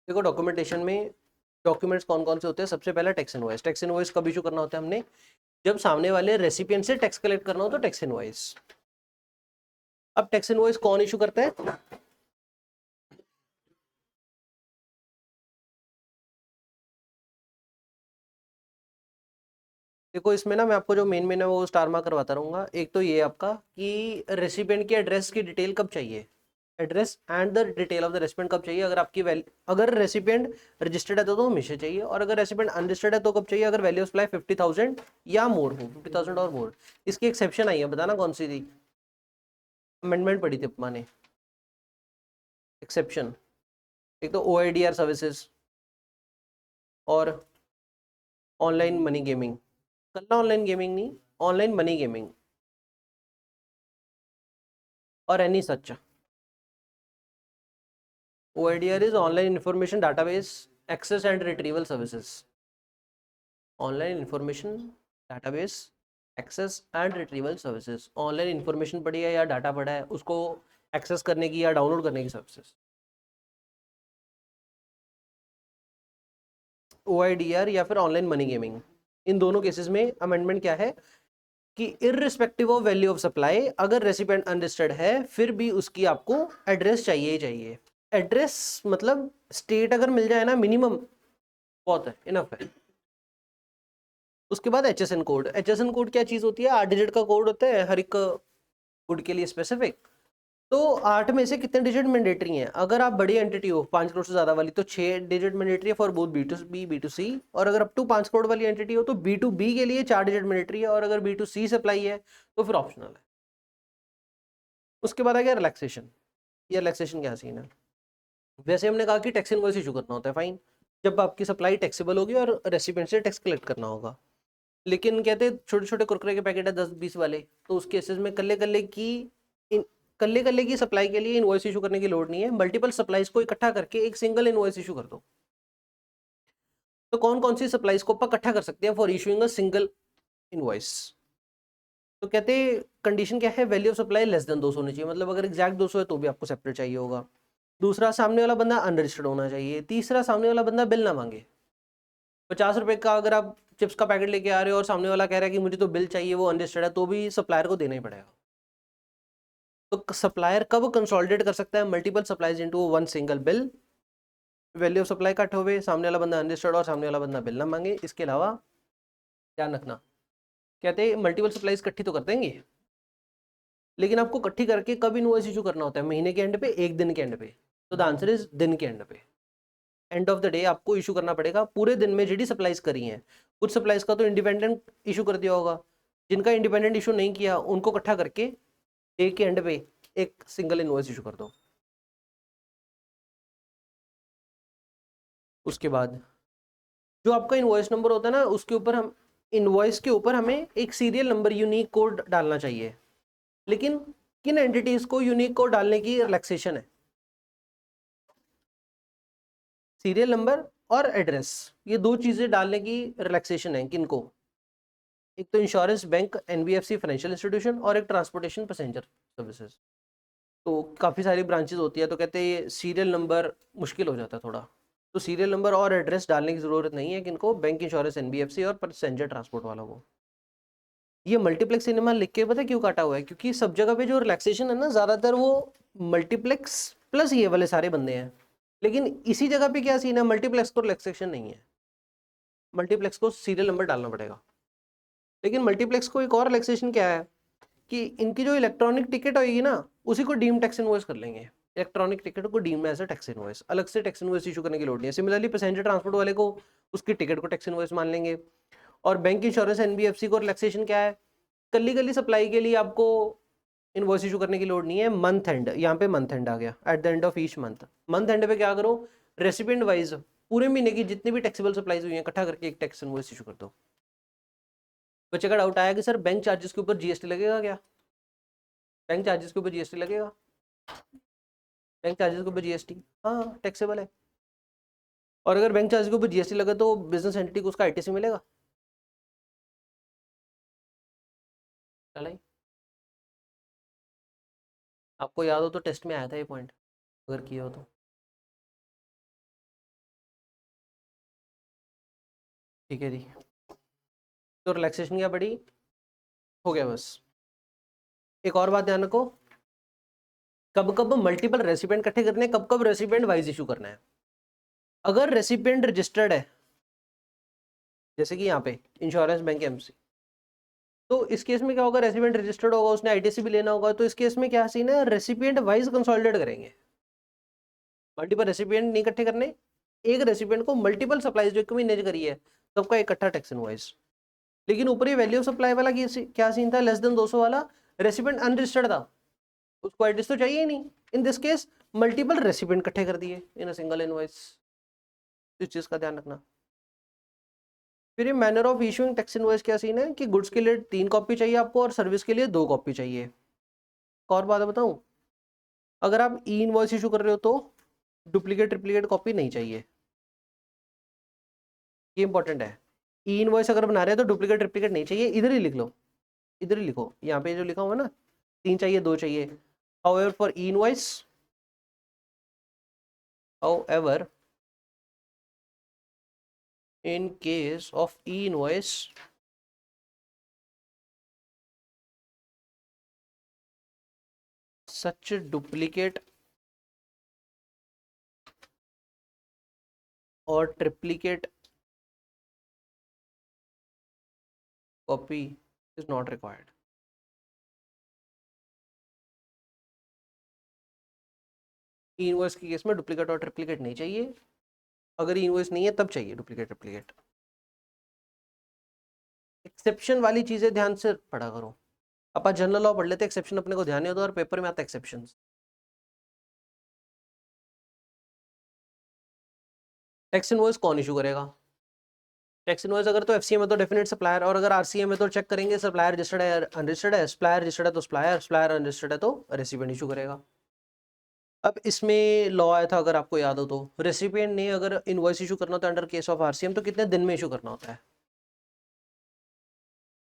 देखो डॉक्यूमेंटेशन में डॉक्यूमेंट्स कौन कौन से होते हैं। सबसे पहला टैक्स इनवॉइस। टैक्स इनवॉइस कब इशू करना होता है हमने? जब सामने वाले रेसिपिएंट से टैक्स कलेक्ट करना हो तो टैक्स इनवॉइस। अब टैक्स इनवॉइस कौन इशू करता है? देखो इसमें ना मैं आपको जो मेन है वो स्टार मार्क करवाता रहूंगा। एक तो ये आपका कि रेसिपिएंट की एड्रेस की डिटेल कब चाहिए, address and the detail of the recipient कब चाहिए। अगर आपकी वैल्यू, अगर रेसिपिएंट रजिस्टर्ड है तो हमेशा चाहिए, और अगर रेसिपिएंट अनरजिस्टर्ड है तो कब चाहिए? अगर वैल्यू ऑफ सप्लाई 50,000 या मोर हो, 50,000 और मोर। इसकी एक्सेप्शन आई है, बताना कौन सी थी? अमेंडमेंट पड़ी थी अपना ने, एक्सेप्शन। एक तो OIDR सर्विसेज और ऑनलाइन मनी गेमिंग। करना ऑनलाइन गेमिंग नहीं, ऑनलाइन मनी गेमिंग और any such. OIDR is Online Information Database Access and Retrieval Services. Online Information Database Access and Retrieval Services. Online information पड़ी है या data पड़ा है, उसको एक्सेस करने की या डाउनलोड करने की सर्विसेज। OIDR या फिर ऑनलाइन मनी गेमिंग, इन दोनों केसेस में अमेंडमेंट क्या है कि irrespective of value of supply, अगर रेसिपिएंट अनरजिस्टर्ड है फिर भी उसकी आपको एड्रेस चाहिए ही चाहिए। एड्रेस मतलब स्टेट अगर मिल जाए ना मिनिमम बहुत है, इनफ है। उसके बाद HSN कोड। HSN कोड क्या चीज होती है? 8 डिजिट का कोड होता है हर एक गुड के लिए स्पेसिफिक। तो 8 में से कितने डिजिट मैंडेटरी हैं? अगर आप बड़ी एंटिटी हो 5 करोड़ से ज्यादा वाली तो 6 डिजिट मैंडेटरी है फॉर बोथ B2B B2C, और अगर अप टू 5 करोड़ वाली एंटिटी हो तो B2B के लिए 4 डिजिट मैंडेटरी है, और अगर B2C सप्लाई है तो फिर ऑप्शनल है। उसके बाद आ गया रिलैक्सेशन। ये रिलैक्सेशन क्या सीन है? वैसे हमने कहा कि टैक्स इनवॉइस इशू करना होता है, फाइन, जब आपकी सप्लाई टैक्सेबल होगी और रेसिपिएंट से टैक्स कलेक्ट करना होगा। लेकिन कहते हैं छोटे छोटे कुरकुरे के पैकेट है 10-20 वाले, तो उस केसेस में कल्ले कल्ले की कल्ले कल्ले की सप्लाई के लिए इनवॉइस इशू करने की लोड नहीं है। मल्टीपल सप्लाईज को इकट्ठा करके एक सिंगल इनवॉइस इशू कर दो। तो कौन कौन सी सप्लाईज को इकट्ठा कर सकते हैं for issuing a single invoice? तो कहते हैं कंडीशन क्या है? Value of supply less than 200 होनी चाहिए, मतलब अगर एग्जैक्ट 200 है तो भी आपको सेपरेट चाहिए होगा। दूसरा, सामने वाला बंदा अनरजिस्टर्ड होना चाहिए। तीसरा, सामने वाला बंदा बिल ना मांगे। 50 रुपए का अगर आप चिप्स का पैकेट लेके आ रहे हो और सामने वाला कह रहा है कि मुझे तो बिल चाहिए, वो अनरजिस्टर्ड है, तो भी सप्लायर को देना ही पड़ेगा। तो सप्लायर कब कंसोलिडेट कर सकता है multiple supplies into one single bill? Value of supply cut होवे, सामने वाला बंदा अनरजिस्टर्ड और सामने वाला बंदा बिल ना मांगे। इसके अलावा ध्यान रखना, कहते हैं मल्टीपल सप्लाईज इकट्ठी तो कर देंगे, लेकिन आपको इकट्ठी करके कब इनवॉइस इशू करना होता है? महीने के एंड पे, एक दिन के एंड पे? तो द आंसर इज दिन के एंड पे। एंड ऑफ द डे आपको इशू करना पड़ेगा पूरे दिन में जी सप्लाईज करी हैं। कुछ सप्लाईज का तो इंडिपेंडेंट इशू कर दिया होगा, जिनका इंडिपेंडेंट इशू नहीं किया उनको इकट्ठा करके डे के एंड पे एक सिंगल इनवॉइस इशू कर दो। उसके बाद जो आपका इनवॉइस नंबर होता है ना, उसके ऊपर हम इनवॉइस के ऊपर हमें एक सीरियल नंबर यूनिक कोड डालना चाहिए। लेकिन किन एंटिटीज को यूनिक कोड डालने की रिलैक्सेशन है? सीरियल नंबर और एड्रेस, ये दो चीजें डालने की रिलैक्सेशन है। किनको? एक तो insurance, bank, NBFC financial institution, और एक ट्रांसपोर्टेशन पैसेंजर सर्विसेज। तो काफ़ी सारी ब्रांचेस होती है, तो कहते हैं ये सीरियल नंबर मुश्किल हो जाता है थोड़ा। तो सीरियल नंबर और एड्रेस डालने की ज़रूरत नहीं है। किनको? बैंक, इंश्योरेंस, NBFC और पैसेंजर ट्रांसपोर्ट वालों को। ये मल्टीप्लेक्स सिनेमा लिख के पता है क्यों काटा हुआ है? क्योंकि सब जगह पे जो रिलैक्सेशन है ना, ज़्यादातर वो मल्टीप्लेक्स प्लस ये वाले सारे बंदे हैं। लेकिन इसी जगह पे क्या सीन है, मल्टीप्लेक्स को रिलैक्सेशन नहीं है, मल्टीप्लेक्स को सीरियल नंबर डालना पड़ेगा। लेकिन मल्टीप्लेक्स को एक और रिलैक्सेशन क्या है कि इनकी जो इलेक्ट्रॉनिक टिकट होगी ना, उसी को डीम टैक्स इनवॉइस कर लेंगे। इलेक्ट्रॉनिक टिकट को deem as a tax invoice, अलग से टैक्स इनवॉइस इशू करने की लोड नहीं है। सिमिलरली पैसेंजर ट्रांसपोर्ट वाले को उसकी टिकट को टैक्स इनवॉइस मान लेंगे। और बैंक, इंश्योरेंस, NBFC को रिलैक्सेशन क्या है? कल्ली कल्ली सप्लाई के लिए आपको इनवॉइस इशू करने की लोड नहीं है। मंथ एंड, यहाँ पे मंथ एंड आ गया, at the end of each month. Month and पे क्या करो, रेसिपिएंट वाइज पूरे महीने की जितनी भी टैक्सेबल सप्लाईज हुई हैं इकट्ठा करके एक टैक्स इनवॉइस इशू कर दो। बच्चे का डाउट आया कि सर बैंक चार्जेस के ऊपर GST लगेगा क्या? बैंक चार्जेस के ऊपर GST लगेगा। बैंक चार्जेस के ऊपर GST, हाँ टैक्सेबल है। और अगर बैंक चार्जेस के ऊपर GST लगे तो बिजनेस एंटिटी को उसका ITC मिलेगा। चला ही, आपको याद हो तो टेस्ट में आया था ये पॉइंट, अगर किया हो तो। ठीक है जी, तो रिलैक्सेशन क्या पड़ी, हो गया बस। एक और बात ध्यान रखो, कब कब मल्टीपल रेसिपिएंट इकट्ठे करने, कब कब रेसिपिएंट वाइज इशू करना है। अगर रेसिपिएंट रजिस्टर्ड है, जैसे कि यहाँ पे इंश्योरेंस बैंक एमसी, तो इस केस में क्या होगा, रेसिपिएंट रजिस्टर्ड होगा, उसने आईटीसी भी लेना होगा, तो इस केस में क्या सीन है, रेसिपिएंट वाइज कंसोलिडेट करेंगे। मल्टीपल रेसिपिएंट नहीं इकट्ठे करने, एक रेसिपिएंट को मल्टीपल सप्लाईज जो एक महीने करी है सबका इकट्ठा टैक्स इनवॉइस। लेकिन ऊपर ये वैल्यू ऑफ सप्लाई वाला क्या सीन था, लेस देन 200 वाला, रेसिपिएंट अनरजिस्टर्ड था, उसको आईटीसी तो चाहिए ही नहीं। In this case multiple recipient इकट्ठे कर दिए इन अ सिंगल इनवॉइस, इस चीज का ध्यान रखना। फिर ये manner of issuing tax invoice क्या सीन है कि गुड्स के लिए 3 कॉपी चाहिए आपको और सर्विस के लिए 2 कॉपी चाहिए। एक और बात बताऊं, अगर आप ई इनवॉइस इशू कर रहे हो तो डुप्लीकेट ट्रिप्लीकेट कॉपी नहीं चाहिए, ये इंपॉर्टेंट है। ई इनवॉइस अगर बना रहे हो तो डुप्लीकेट ट्रिप्लीकेट नहीं चाहिए, इधर ही लिख लो, इधर ही लिखो, यहाँ पे जो लिखा हुआ है ना 3 चाहिए 2 चाहिए। However for E invoice, however in case of e-invoice, such duplicate or triplicate copy is not required. E invoice के केस में डुप्लीकेट और ट्रिप्लीकेट नहीं चाहिए, अगर ई इनवॉइस नहीं है तब चाहिए डुप्लीकेट ट्रिप्लीकेट। एक्सेप्शन वाली चीजें ध्यान से पढ़ा करो, अपन जनरल लॉ पढ़ लेते, एक्सेप्शन अपने को ध्यान नहीं होता और पेपर में आता है एक्सेप्शन। टैक्स इनवॉइस कौन इशू करेगा, टैक्स इनवॉइस अगर तो एफसीएम है तो डेफिनेट सप्लायर, और अगर आरसीएम है तो चेक करेंगे सप्लायर रजिस्टर्ड है अनरजिस्टर्ड है, सप्लायर रजिस्टर्ड है तो सप्लायर, सप्लायर अनरजिस्टर्ड है तो रेसिपिएंट इशू करेगा। अब इसमें लॉ आया था अगर आपको याद हो तो, रेसिपिएंट ने अगर इनवॉइस इशू करना होता है अंडर केस ऑफ आरसीएम तो कितने दिन में इशू करना होता है,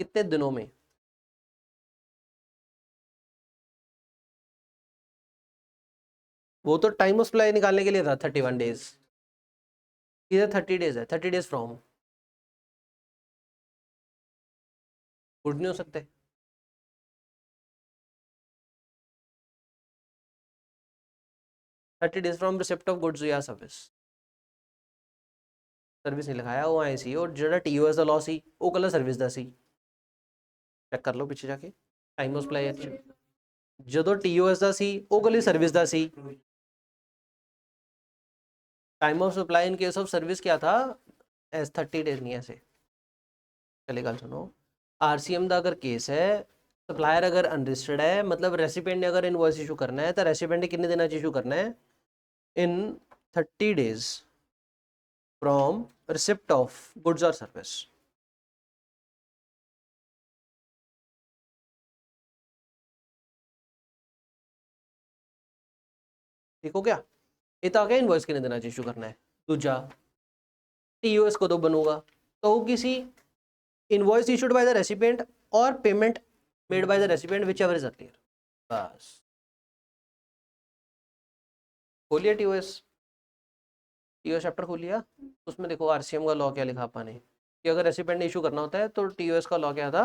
कितने दिनों में। वो तो टाइम ऑफ सप्लाई निकालने के लिए था 31 डेज, इधर 30 डेज है, 30 डेज फ्रॉम, गुड नहीं हो सकते। Thirty days from receipt of goods या सर्विस, सर्विस नहीं लिखाया वो आई सी, और जो टीओएस ਦਾ लॉ ਸੀ ਉਹ ਕੱਲਾ सर्विस ਦਾ ਸੀ, ਚੈੱਕ ਕਰ ਲਓ ਪਿੱਛੇ ਜਾ ਕੇ ਟਾਈਮ ਆਫ ਸਪਲਾਈ ਐਕਸ਼ਨ, ਜਦੋਂ टीओएस ਦਾ ਸੀ ਉਹ ਕੱਲੀ service the C. Time of supply in case of service क्या था, एज 30 डेज नहीं ऐसे। चलिए गल सुनो, आरसीएम का अगर केस है, सप्लायर अगर अनरजिस्टर्ड है, मतलब रेसिपिएंट ने अगर इनवॉइस इशू करना है तो रेसिपिएंट ने कितने दिन इशू करना है, इन 30 days from receipt of goods और सर्विस। ठीक हो क्या, ये तो आ गया इनवॉइस कितने दिन इशू करना है। दूजा टीओएस को तो बनूंगा, तो किसी invoice issued by the recipient और payment made by the recipient whichever is earlier. बस खोलिए टीओएस, टीओएस चैप्टर खोलिए, उसमें देखो आरसीएम का लॉ क्या लिखा पाने कि अगर रेसिपिएंट ने इशू करना होता है तो टीओएस का लॉ क्या था,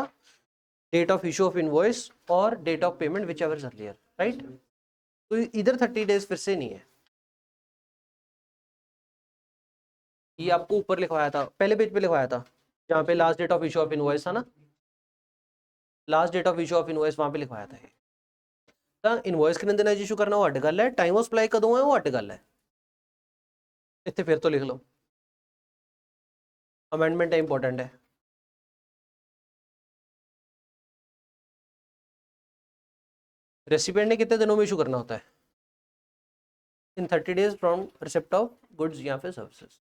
date of issue of invoice और date of payment whichever is earlier, right. तो इधर 30 डेज फिर से नहीं है, ये आपको ऊपर लिखवाया था, पहले पेज पे लिखवाया था जहाँ पे last date of issue of invoice था ना, last date of issue of invoice वहां पे लिखवाया था। इनवॉइस कितने दिन इशू करना वो अड्ड गल है, टाइम ऑफ सप्लाई कदों है वो अड्ड गल है। इतने फिर तो लिख लो, अमेंडमेंट है इंपॉर्टेंट है। रेसिपिएंट ने कितने दिनों में इशू करना होता है, इन 30 days from receipt of goods या फिर सर्विसेज।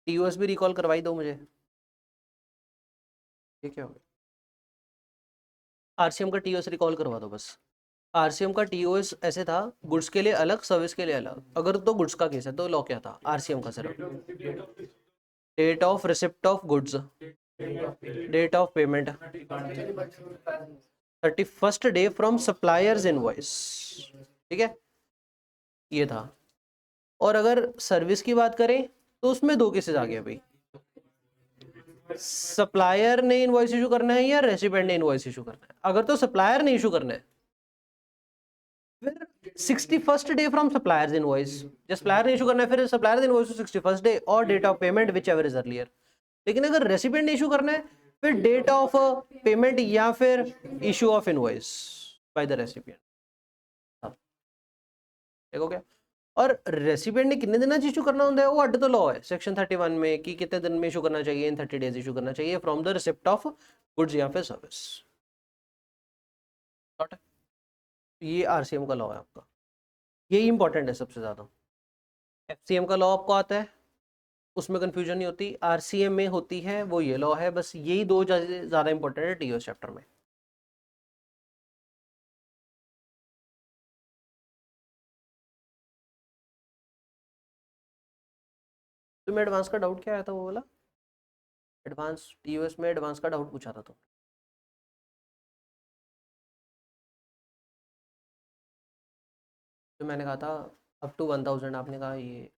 टीओएस भी रिकॉल करवाई दो मुझे, ठीक है। आरसीएम का टीओएस रिकॉल करवा दो बस। आरसीएम का टीओएस ऐसे था, गुड्स के लिए अलग सर्विस के लिए अलग, अगर तो गुड्स का केस है तो लॉ क्या था आरसीएम का, सिर्फ date of receipt of goods, date of payment, 31st day from supplier's invoice, ठीक है, ये था। और अगर सर्विस की बात करें तो उसमें दो केसेस आ गए भाई, सप्लायर ने इनवॉइस इशू करना है या रेसिपिएंट ने इनवॉइस इशू करना है। अगर तो सप्लायर ने इशू करना है फिर 61st day from supplier's invoice, जब सप्लायर ने इशू करना है फिर सप्लायर इनवॉइस 61st डे और date of payment whichever is earlier. लेकिन अगर रेसिपिएंट ने इशू करना है फिर डेट ऑफ पेमेंट या फिर issue of invoice by the recipient, देखो क्या। और रेसिपिएंट ने कितने दिन इशू करना होता है वो अड्ड तो लॉ है सेक्शन 31 में कि कितने दिन में इशू करना चाहिए, इन 30 डेज इशू करना चाहिए from the receipt of goods या फिर सर्विस। ये आरसीएम का लॉ है आपका, यही इंपॉर्टेंट है सबसे ज्यादा। एफसीएम का लॉ आपको आता है, उसमें कंफ्यूजन नहीं होती, आरसीएम में होती है वो ये लॉ है, बस यही दो ज्यादा इंपॉर्टेंट है टीओएस चैप्टर में। तो मैं एडवांस का डाउट क्या आया था वो वाला, एडवांस टीओएस में एडवांस का डाउट पूछा था तो मैंने कहा था अप टू 1000, आपने कहा ये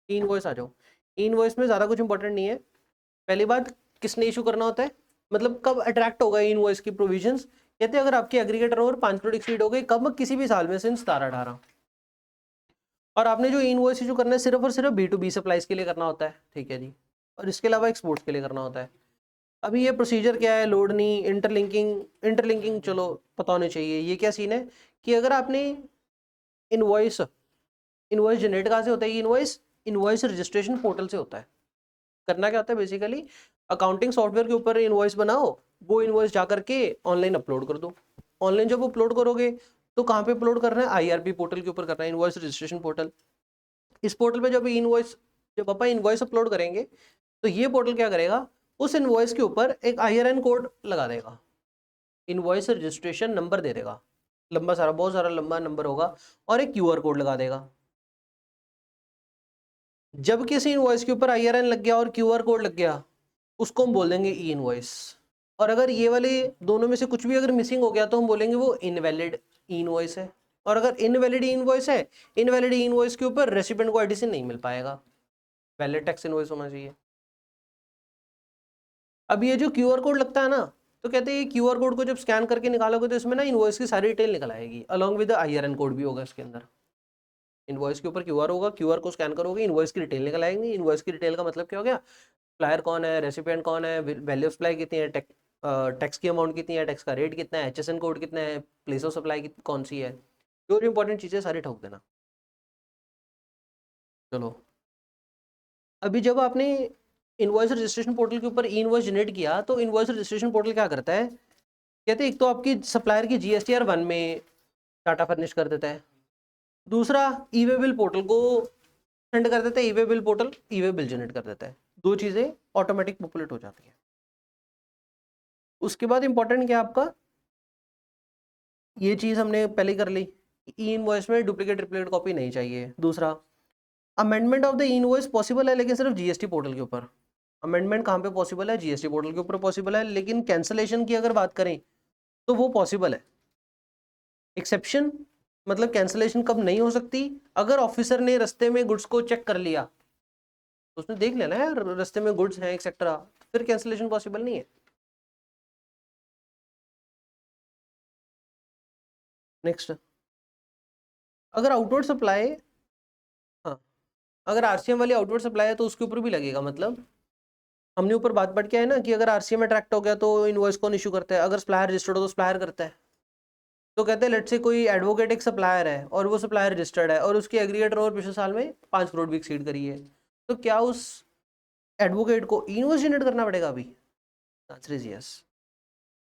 इनवॉइस आ जाओ। इनवॉइस में ज़्यादा कुछ इंपॉर्टेंट नहीं है। पहली बात, किसने इशू करना होता है, मतलब कब अट्रैक्ट होगा इनवॉइस की प्रोविजंस, कहते हैं अगर आपकी एग्रीगेट टर्नओवर 5 करोड़ एक्सीड हो गई, कब, किसी भी साल में सिंस 17-18। और आपने जो इनवॉइस इशू करना है सिर्फ और सिर्फ B2B सप्लाईज के लिए करना होता है, ठीक है जी, और इसके अलावा एक्सपोर्ट्स के लिए करना होता है। अभी ये प्रोसीजर क्या है, लोड नहीं, इंटरलिंकिंग चलो पता होनी चाहिए। ये क्या सीन है कि अगर आपने इनवॉइस इनवॉइस जनरेट कहाँ से होता है, इनवॉइस इनवॉइस रजिस्ट्रेशन पोर्टल से होता है। करना क्या होता है बेसिकली, अकाउंटिंग सॉफ्टवेयर के ऊपर इनवॉइस बनाओ, वो इनवॉइस जा करके ऑनलाइन अपलोड कर दो। ऑनलाइन जब अपलोड करोगे तो कहाँ पे अपलोड करना है, आईआरपी पोर्टल के ऊपर करना है, इनवॉइस रजिस्ट्रेशन पोर्टल। इस पोर्टल पे जब अपन इनवॉइस अपलोड करेंगे तो ये पोर्टल क्या करेगा, उस इनवॉइस के ऊपर एक IRN कोड लगा देगा, इनवॉइस रजिस्ट्रेशन नंबर दे देगा, लंबा सारा, बहुत सारा लंबा नंबर होगा, और एक QR कोड लगा देगा। जब किसी इनवॉइस के ऊपर IRN लग गया और QR कोड लग गया, उसको हम बोल देंगे ई इनवॉइस। और अगर ये वाले दोनों में से कुछ भी अगर मिसिंग हो गया तो हम बोलेंगे वो इनवैलिड इनवॉइस है। और अगर इनवैलिड इनवॉइस है, इनवैलिड इनवॉइस के ऊपर रेसिपिएंट को एडिशन नहीं मिल पाएगा, वैलिड टैक्स इनवॉइस होना चाहिए। अब ये जो QR कोड लगता है ना, तो कहते हैं ये QR कोड को जब स्कैन करके निकालोगे तो इसमें ना इनवॉइस की सारी डिटेल निकल आएगी, अलॉन्ग विद IRN कोड भी होगा इसके अंदर। इनवॉइस के ऊपर QR होगा, QR को स्कैन करोगे, इनवॉइस की डिटेल निकल आएंगी। इनवॉइस की डिटेल का मतलब क्या हो गया, सप्लायर कौन है, रेसिपिएंट कौन है, वैल्यू ऑफ सप्लाई कितनी है, टैक्स की अमाउंट कितनी है, टैक्स का रेट कितना है, HSN कोड कितना है, प्लेस ऑफ सप्लाई कौन सी है, जो भी इंपॉर्टेंट चीज़ें सारी ठोक देना। चलो, अभी जब आपने इनवॉइस रजिस्ट्रेशन पोर्टल के ऊपर इनवॉइस जनरेट किया तो इनवॉइस रजिस्ट्रेशन पोर्टल क्या करता है, कहते हैं एक तो आपकी सप्लायर की GSTR 1 में डाटा फर्निश कर देता है, दूसरा ई वे बिल पोर्टल को सेंड कर देता है, e way bill portal e way bill generate कर देता है, दो चीज़ें ऑटोमेटिक पॉपुलेट हो जाती है। उसके बाद इंपॉर्टेंट क्या आपका, ये चीज़ हमने पहले कर ली, ई इनवॉइस में डुप्लीकेट ट्रिपलेट कॉपी नहीं चाहिए। दूसरा, amendment of the E invoice possible है लेकिन सिर्फ GST पोर्टल के ऊपर। अमेंडमेंट कहाँ पे पॉसिबल है, GST पोर्टल के ऊपर पॉसिबल है, लेकिन कैंसलेशन की अगर बात करें तो वो पॉसिबल है। एक्सेप्शन मतलब कैंसलेशन कब नहीं हो सकती, अगर ऑफिसर ने रास्ते में गुड्स को चेक कर लिया तो उसने देख लेना है रास्ते में गुड्स हैं एक्सेट्रा, फिर कैंसलेशन पॉसिबल नहीं है। नेक्स्ट, अगर आउटवर्ड सप्लाई, हाँ, अगर RCM वाली आउटवर्ड सप्लाई है तो उसके ऊपर भी लगेगा। मतलब हमने ऊपर बात पढ़ के है ना कि अगर RCM अट्रैक्ट हो गया तो इनवॉइस कौन इशू करता है, अगर सप्लायर रजिस्टर्ड हो तो सप्लायर करता है। तो कहते हैं लेट से कोई एडवोकेट एक सप्लायर है और वो सप्लायर रजिस्टर्ड है और उसकी एग्रीगेट टर्नओवर पिछले साल में 5 करोड़ भी एक्सीड करी है, तो क्या उस एडवोकेट को इनवॉइस जनरेट करना पड़ेगा अभी, आंसर इज यस।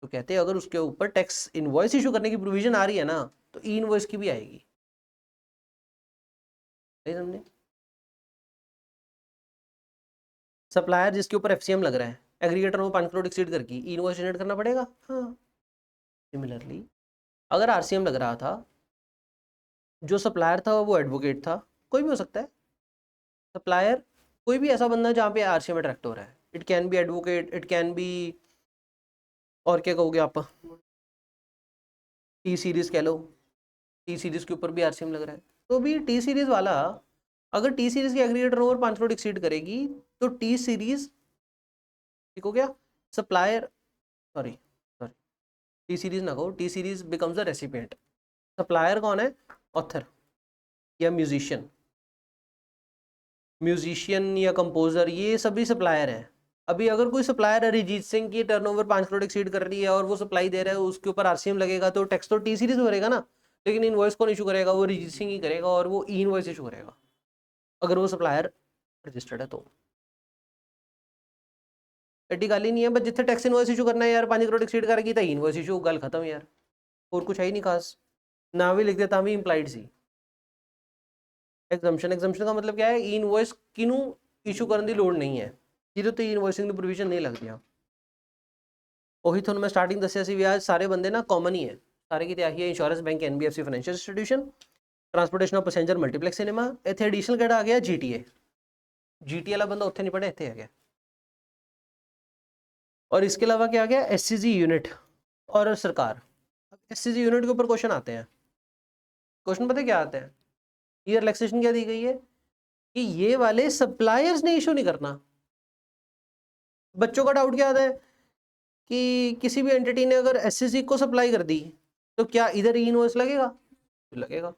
तो कहते हैं अगर उसके ऊपर टैक्स इनवॉइस इशू करने की प्रोविजन आ रही है ना तो ई इनवॉइस की भी आएगी। नहीं समझे, सप्लायर जिसके ऊपर FCM लग रहा है, एग्रीगेटर में 5 करोड़ एक्सीड करके ई इनवॉइस जनरेट करना पड़ेगा। हाँ, सिमिलरली अगर RCM लग रहा था जो सप्लायर था वो एडवोकेट था, कोई भी हो सकता है सप्लायर, कोई भी ऐसा बंदा जहाँ पे आरसीएम अट्रैक्ट हो रहा है। It can B advocate, it can B, और क्या कहोगे आप, टी सीरीज कह लो, टी सीरीज के ऊपर भी आरसीएम लग रहा है। तो भी टी सीरीज वाला, अगर टी सीरीज की एग्रीगेटर ओवर 5 करोड़ एक्सीड करेगी तो टी सीरीज, ठीक हो गया, supplier, sorry sorry, T series ना कहो, T series becomes the recipient. Supplier कौन है, ऑथर या म्यूजिशियन, म्यूजिशियन या कंपोजर, ये सभी सप्लायर हैं। अभी अगर कोई सप्लायर अरिजीत सिंह की टर्नओवर 5 करोड़ एक्सीड कर रही है और वो सप्लाई दे रहा है, उसके ऊपर आरसीएम लगेगा तो टैक्स तो टी सीरीज भरेगा ना, लेकिन इनवॉइस कौन इशू करेगा, वो अरिजीत सिंह ही करेगा और वो ई इनवॉइस इशू करेगा अगर वो सप्लायर रजिस्टर्ड है तो। एटी गाली नहीं है, बस जितने टैक्स इनवॉइस इशू करना है यार, 5 करोड़ एक्सीड करेगी तो इनवॉइस इशू, गल खत्म यार, और कुछ है ही नहीं खास, ना भी लिख देता भी इम्प्लाइड सी। एग्जम्पशन, एग्जम्पशन का मतलब क्या है, ई इनवॉइस किनू इशू करने की लोड़ नहीं है, ਜਿਹਦੇ तो इनवॉइसिंग की प्रोविजन नहीं लगती। ਉਹੀ ਤੁਹਾਨੂੰ ਮੈਂ ਸਟਾਰਟਿੰਗ ਦੱਸਿਆ ਸੀ ਵੀ ਆ ਸਾਰੇ ਬੰਦੇ ਨਾ ਕਾਮਨ ਹੀ ਹੈ, ਸਾਰੇ ਕਿਤੇ ਆਹੀ ਹੈ, insurance bank, NBFC financial institution, transportation of passenger, multiplex cinema. इतने एडिशनल किहड़ा आ गया, जीटीए, जीटीए वाला बंदा उत्थे नहीं पढ़ा, इतने आ गया। और इसके अलावा क्या आ गया, एससीजी यूनिट और सरकार। एससीजी यूनिट के ऊपर क्वेश्चन आते हैं, क्वेश्चन पता क्या आते हैं, ये रिलैक्सेशन क्या दी गई है कि ये वाले सप्लायर्स ने इशू नहीं करना। बच्चों का डाउट क्या आता है कि किसी भी एंटिटी ने अगर एससीजी को सप्लाई कर दी तो क्या इधर ई इनवॉइस लगेगा, लगेगा।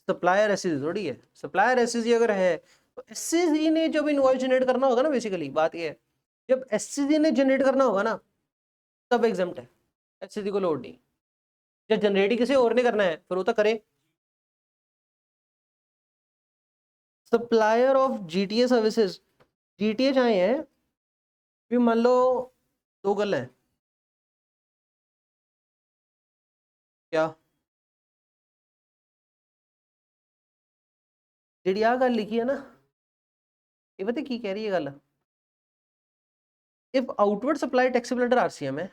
सप्लायर एससीजी थोड़ी है, सप्लायर एससीजी अगर है तो एससीजी ने जब इनवॉइस जनरेट करना होगा ना, बेसिकली बात ये है, जब एससीजी ने जनरेट करना होगा ना तब एग्जाम्प्ट है, एससीजी को लोड नहीं। जब जनरेट ही किसी और ने करना है फिर वो तो करे। Supplier of GTA services, GTA चाहे है भी, मान लो दो गल है, क्या जी आ गल लिखी है ना, ये पता की कह रही है गल, if outward supply taxable under RCM है,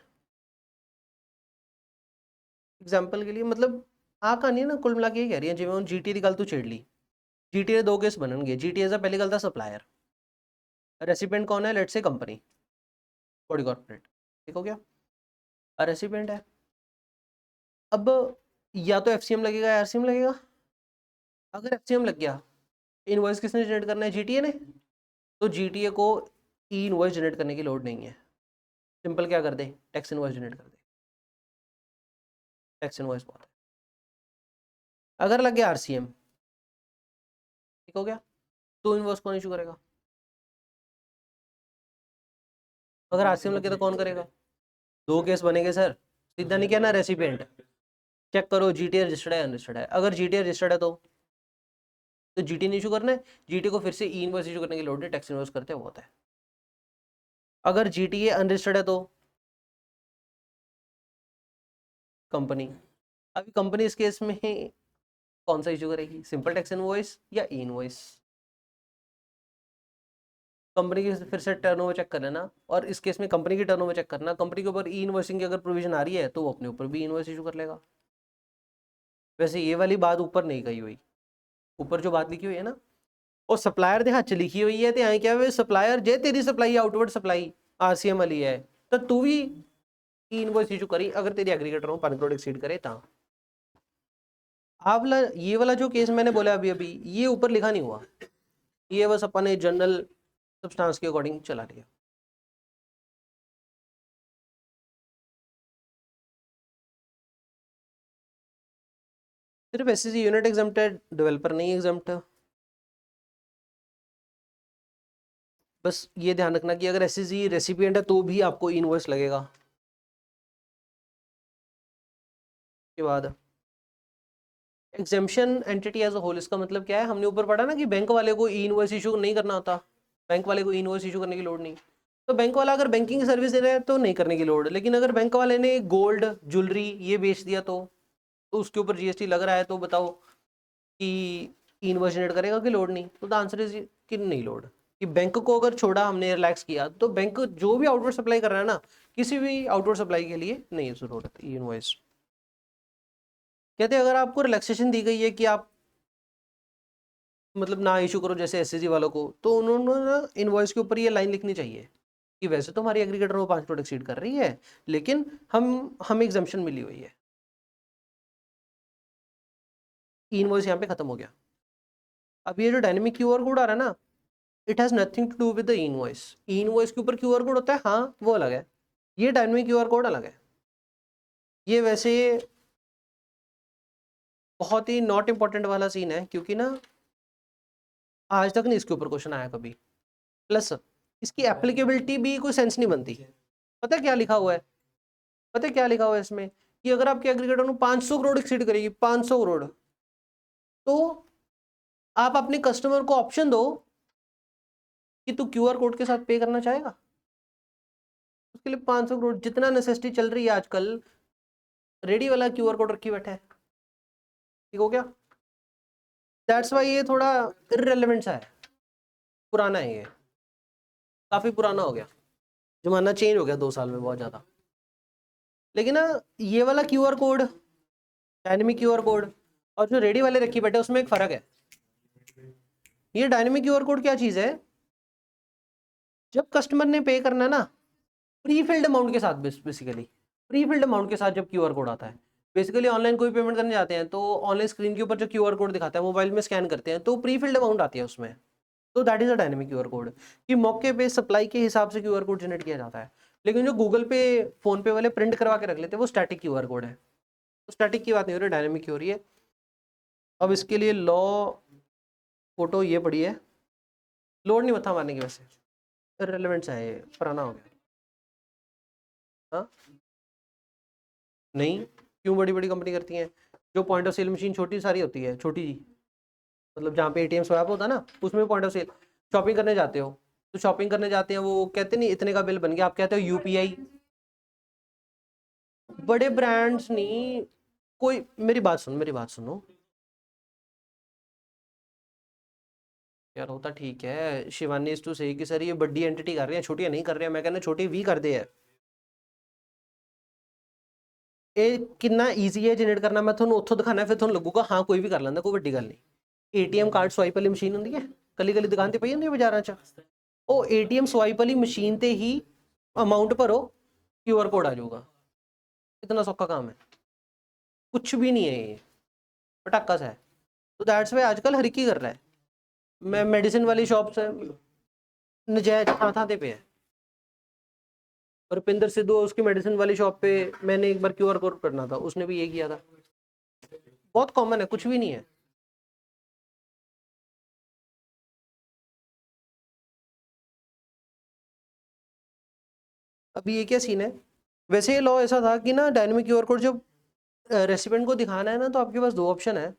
एग्जाम्पल के लिए मतलब आ कहानी ना कुल मिला के कह रही है, जिवें जीटीए की गल तू छेड़ ली, जीटीए दो केस बननगे, जीटीए का पहली गल था सप्लायर, रेसिपेंट कौन है, let's say company, body corporate, ठीक हो गया, रेसिपेंट है। अब या तो एफसीएम लगेगा या आरसीएम लगेगा। अगर एफसीएम लग गया, इनवॉइस किसने जनरेट करना है, जीटीए ने, तो जीटीए को ई इनवॉइस जनरेट करने की लोड नहीं है, सिंपल क्या कर दे, टैक्स इनवॉइस जनरेट कर दे, टैक्स इनवॉइस बहुत है। अगर लग गया आरसीएम, ठीक हो गया, तो इनवॉइस कौन इशू करेगा, अगर आरसीएम लग गया तो कौन करेगा, दो केस बनेंगे सर, सीधा नहीं कहना रेसिपिएंट, चेक करो जीटीए रजिस्टर्ड है अनरजिस्टर्ड है, अगर जीटीए रजिस्टर्ड है तो जीटी ने इशू करना है, जीटी को फिर से ई इनवॉइस इशू करने की लोड है, टैक्स इनवॉइस करते हैं, वो होता है। अगर जीटीए अनरजिस्टर्ड है तो कंपनी, अभी कंपनी इस केस में कौन सा इशू करेगी, सिंपल टैक्स इनवॉइस या ई इनवॉइस। कंपनी की फिर से टर्नओवर चेक कर लेना, और इस केस में कंपनी की टर्नओवर चेक करना, कंपनी के ऊपर ई इनवॉइसिंग की अगर प्रोविजन आ रही है तो वो अपने ऊपर भी इनवॉइस इशू कर लेगा। वैसे ये वाली बात ऊपर नहीं कही हुई, ऊपर जो बात लिखी हुई है ना, और सप्लायर के हाथ च लिखी हुई है, तो यहाँ क्या है, सप्लायर जे तेरी सप्लाई आउटवर्ड सप्लाई आरसीएम वाली है तो तू भी ई इनवॉइस इशू करी, अगर तेरी एग्रीगेटर 5 करोड़ एक्सीड करे तो। आप ये वाला जो केस मैंने बोला अभी अभी, ये ऊपर लिखा नहीं हुआ, ये बस अपन ने जनरल सब्सटेंस के अकॉर्डिंग चला लिया। सिर्फ एससीजी यूनिट एग्जाम्प्टेड, डेवलपर नहीं एग्जाम्प्ट। बस ये ध्यान रखना कि अगर एससीजी रेसिपिएंट है तो भी आपको इनवॉइस लगेगा। के बाद exemption entity as a whole, इसका मतलब क्या है, हमने ऊपर पढ़ा ना कि बैंक वाले को ई इनवॉइस इशू नहीं करना होता, बैंक वाले को ई इनवॉइस इशू करने की लोड नहीं। तो बैंक वाला अगर बैंकिंग सर्विस दे रहा है तो नहीं करने की लोड, लेकिन अगर बैंक वाले ने गोल्ड ज्वेलरी ये बेच दिया तो उसके ऊपर जीएसटी लग रहा है, तो बताओ कि इनवॉइस जनरेट करेगा कि लोड नहीं, तो द आंसर इज कि नहीं लोड। कि बैंक को अगर छोड़ा हमने, रिलैक्स किया, तो बैंक जो भी आउटवर्ड सप्लाई कर रहा है ना, किसी भी आउटवर्ड सप्लाई के लिए नहीं है जरूरत ई इनवॉइस। कहते हैं अगर आपको रिलैक्सेशन दी गई है कि आप मतलब ना इशू करो जैसे एससीजी वालों को, तो उन्होंने ना इनवॉइस के ऊपर ये लाइन लिखनी चाहिए कि वैसे तो हमारी एग्रीगेटर वो 5 प्रोडक्ट सीड कर रही है, लेकिन हम एग्जाम्पशन मिली हुई है। इनवॉइस यहाँ पे खत्म हो गया। अब ये जो डायनेमिक क्यूआर कोड आ रहा है ना, it has nothing to do with the invoice. Invoice के ऊपर क्यूआर कोड होता है, हाँ वो अलग है, ये डायनेमिक क्यूआर कोड अलग है। ये वैसे बहुत ही नॉट इंपॉर्टेंट वाला सीन है, क्योंकि ना आज तक नहीं इसके ऊपर क्वेश्चन आया कभी, प्लस इसकी एप्लीकेबिलिटी भी कोई सेंस नहीं बनती। पता है क्या लिखा हुआ है? पता है क्या लिखा हुआ है इसमें, कि अगर आपके एग्रीगेटर में 500 करोड़ एक्सीड करेगी, 500 करोड़, तो आप अपने कस्टमर को ऑप्शन दो कि तू क्यूआर कोड के साथ पे करना चाहेगा। उसके लिए 500 करोड़, जितना नेसेसिटी चल रही है आजकल, रेडी वाला क्यूआर कोड रखी बैठा है। ठीक हो गया? दैट्स वाई ये थोड़ा इररिलेवेंट सा है, पुराना है, ये काफी पुराना हो गया, जमाना चेंज हो गया 2 साल में बहुत ज्यादा। लेकिन ना ये वाला QR code, dynamic QR code, और जो रेडी वाले रखी बैठे उसमें एक फर्क है। ये डायनेमिक क्यूआर कोड क्या चीज है, जब कस्टमर ने पे करना है ना, प्री फिल्ड अमाउंट के साथ, बेसिकली प्री फिल्ड अमाउंट के साथ जब क्यूआर कोड आता है, बेसिकली ऑनलाइन कोई पेमेंट करने जाते हैं तो ऑनलाइन स्क्रीन के ऊपर जो क्यूआर कोड दिखाता है, मोबाइल में स्कैन करते हैं तो प्री फिल्ड अमाउंट आती है उसमें, तो that is a dynamic QR code, कि मौके पे सप्लाई के हिसाब से क्यूआर कोड जनरेट किया जाता है। लेकिन जो गूगल पे, फोन पे वाले प्रिंट करवा के रख लेते हैं, वो स्टैटिक क्यूआर कोड है। तो स्टैटिक की बात नहीं हो रही, डायनेमिक की हो रही है। अब इसके लिए लॉ फोटो ये पड़ी है, लोड नहीं मथा मारने की, वैसे इररिलेवेंट सा है ये, पुराना हो गया। हाँ नहीं, क्यों बड़ी बड़ी कंपनी करती हैं? जो पॉइंट ऑफ सेल मशीन छोटी सारी होती है, छोटी जी, मतलब जहाँ पे एटीएम स्वैप होता है ना, उसमें पॉइंट ऑफ सेल, शॉपिंग करने जाते हो, तो शॉपिंग करने जाते हैं, वो कहते नहीं इतने का बिल बन गया, आप कहते हो यूपीआई। बड़े ब्रांड्स नहीं, कोई मेरी बात सुन, मेरी बात सुनो यार, होता ठीक है, शिवानी इज टू से कि सर ये बड़ी एंटिटी कर रहे हैं, छोटी नहीं कर रहे हैं, मैं कहना छोटी भी कर दे है। ਇਹ ਕਿੰਨਾ ਈਜ਼ੀ ਹੈ ਜਨਰੇਟ ਕਰਨਾ, ਮੈਂ ਤੁਹਾਨੂੰ ਉੱਥੋਂ ਦਿਖਾਣਾ, ਫਿਰ ਤੁਹਾਨੂੰ ਲੱਗੂਗਾ ਹਾਂ ਕੋਈ ਵੀ ਕਰ ਲੈਂਦਾ, ਕੋਈ ਵੱਡੀ ਗੱਲ ਨਹੀਂ। ਏਟੀਐਮ ਕਾਰਡ ਸਵਾਈਪ ਵਾਲੀ ਮਸ਼ੀਨ ਹੁੰਦੀ ਹੈ, ਕੱਲੀ ਕੱਲੀ ਦੁਕਾਨ ਤੇ ਪਈ ਹੁੰਦੀ ਹੈ ਬਾਜ਼ਾਰਾਂ 'ਚ, ਉਹ ਏਟੀਐਮ ਸਵਾਈਪ ਵਾਲੀ ਮਸ਼ੀਨ ਤੇ ਹੀ अमाउंट भरो, क्यूआर कोड आ जाऊगा। इतना सौखा काम है, कुछ भी नहीं है ये, पटाखा सा है। तो दैट्स वे आजकल हर एक ही कर रहा है। मैं मेडिसिन वाली शॉप से नजायज था पे है, रुपिंदर सिद्धू उसकी मेडिसिन वाली शॉप पे मैंने एक बार क्यूआर कोड करना था, उसने भी ये किया था। बहुत कॉमन है, कुछ भी नहीं है। अभी ये क्या सीन है, वैसे ये लॉ ऐसा था कि ना डायनेमिक क्यूआर कोड जब रेसिपेंट को दिखाना है ना, तो आपके पास 2 ऑप्शन है।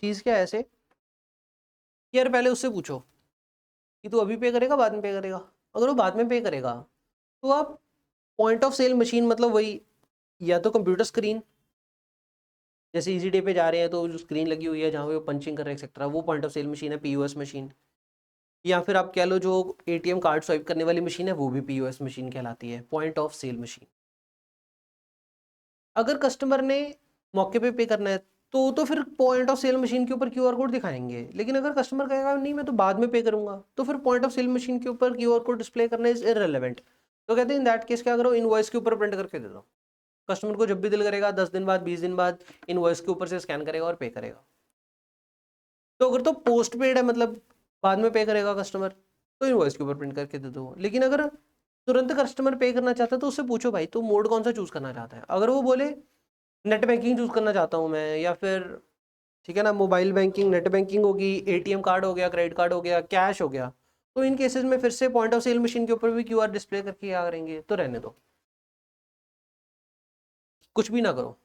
चीज़ क्या है ऐसे कि यार पहले उससे पूछो कि तू अभी पे करेगा बाद में पे करेगा। अगर वो बाद में पे करेगा तो आप पॉइंट ऑफ सेल मशीन, मतलब वही, या तो कंप्यूटर स्क्रीन, जैसे इजी डे पे जा रहे हैं तो जो स्क्रीन लगी हुई है जहाँ पे वो पंचिंग कर रहे हैं एक्सेट्रा, वो पॉइंट ऑफ सेल मशीन है, पीओएस मशीन। या फिर आप कह लो जो एटीएम कार्ड स्वाइप करने वाली मशीन है, वो भी पीओएस मशीन कहलाती है, पॉइंट ऑफ सेल मशीन। अगर कस्टमर ने मौके पे करना है तो फिर पॉइंट ऑफ सेल मशीन के ऊपर क्यूआर कोड दिखाएंगे। लेकिन अगर कस्टमर कहेगा नहीं मैं तो बाद में पे करूंगा, तो फिर पॉइंट ऑफ सेल मशीन के ऊपर क्यूआर कोड डिस्प्ले करना इज इररिलेवेंट। तो कहते हैं इन दैट केस क्या करो, इनवॉइस के ऊपर प्रिंट करके दे दो, कस्टमर को जब भी दिल करेगा 10 दिन बाद 20 दिन बाद इनवॉइस के ऊपर से स्कैन करेगा और पे करेगा। तो अगर तो पोस्ट पेड है, मतलब बाद में पे करेगा कस्टमर, तो इनवॉइस के ऊपर प्रिंट करके दे दो। लेकिन अगर तुरंत कस्टमर पे करना चाहता है तो उससे पूछो भाई तो मोड कौन सा चूज करना चाहता है। अगर वो बोले नेट बैंकिंग चूज करना चाहता हूँ मैं, या फिर ठीक है ना मोबाइल बैंकिंग, नेट बैंकिंग होगी, एटीएम कार्ड हो गया, क्रेडिट कार्ड हो गया, कैश हो गया, तो इन केसेस में फिर से पॉइंट ऑफ सेल मशीन के ऊपर भी क्यूआर डिस्प्ले करके आ करेंगे, तो रहने दो, कुछ भी ना करो।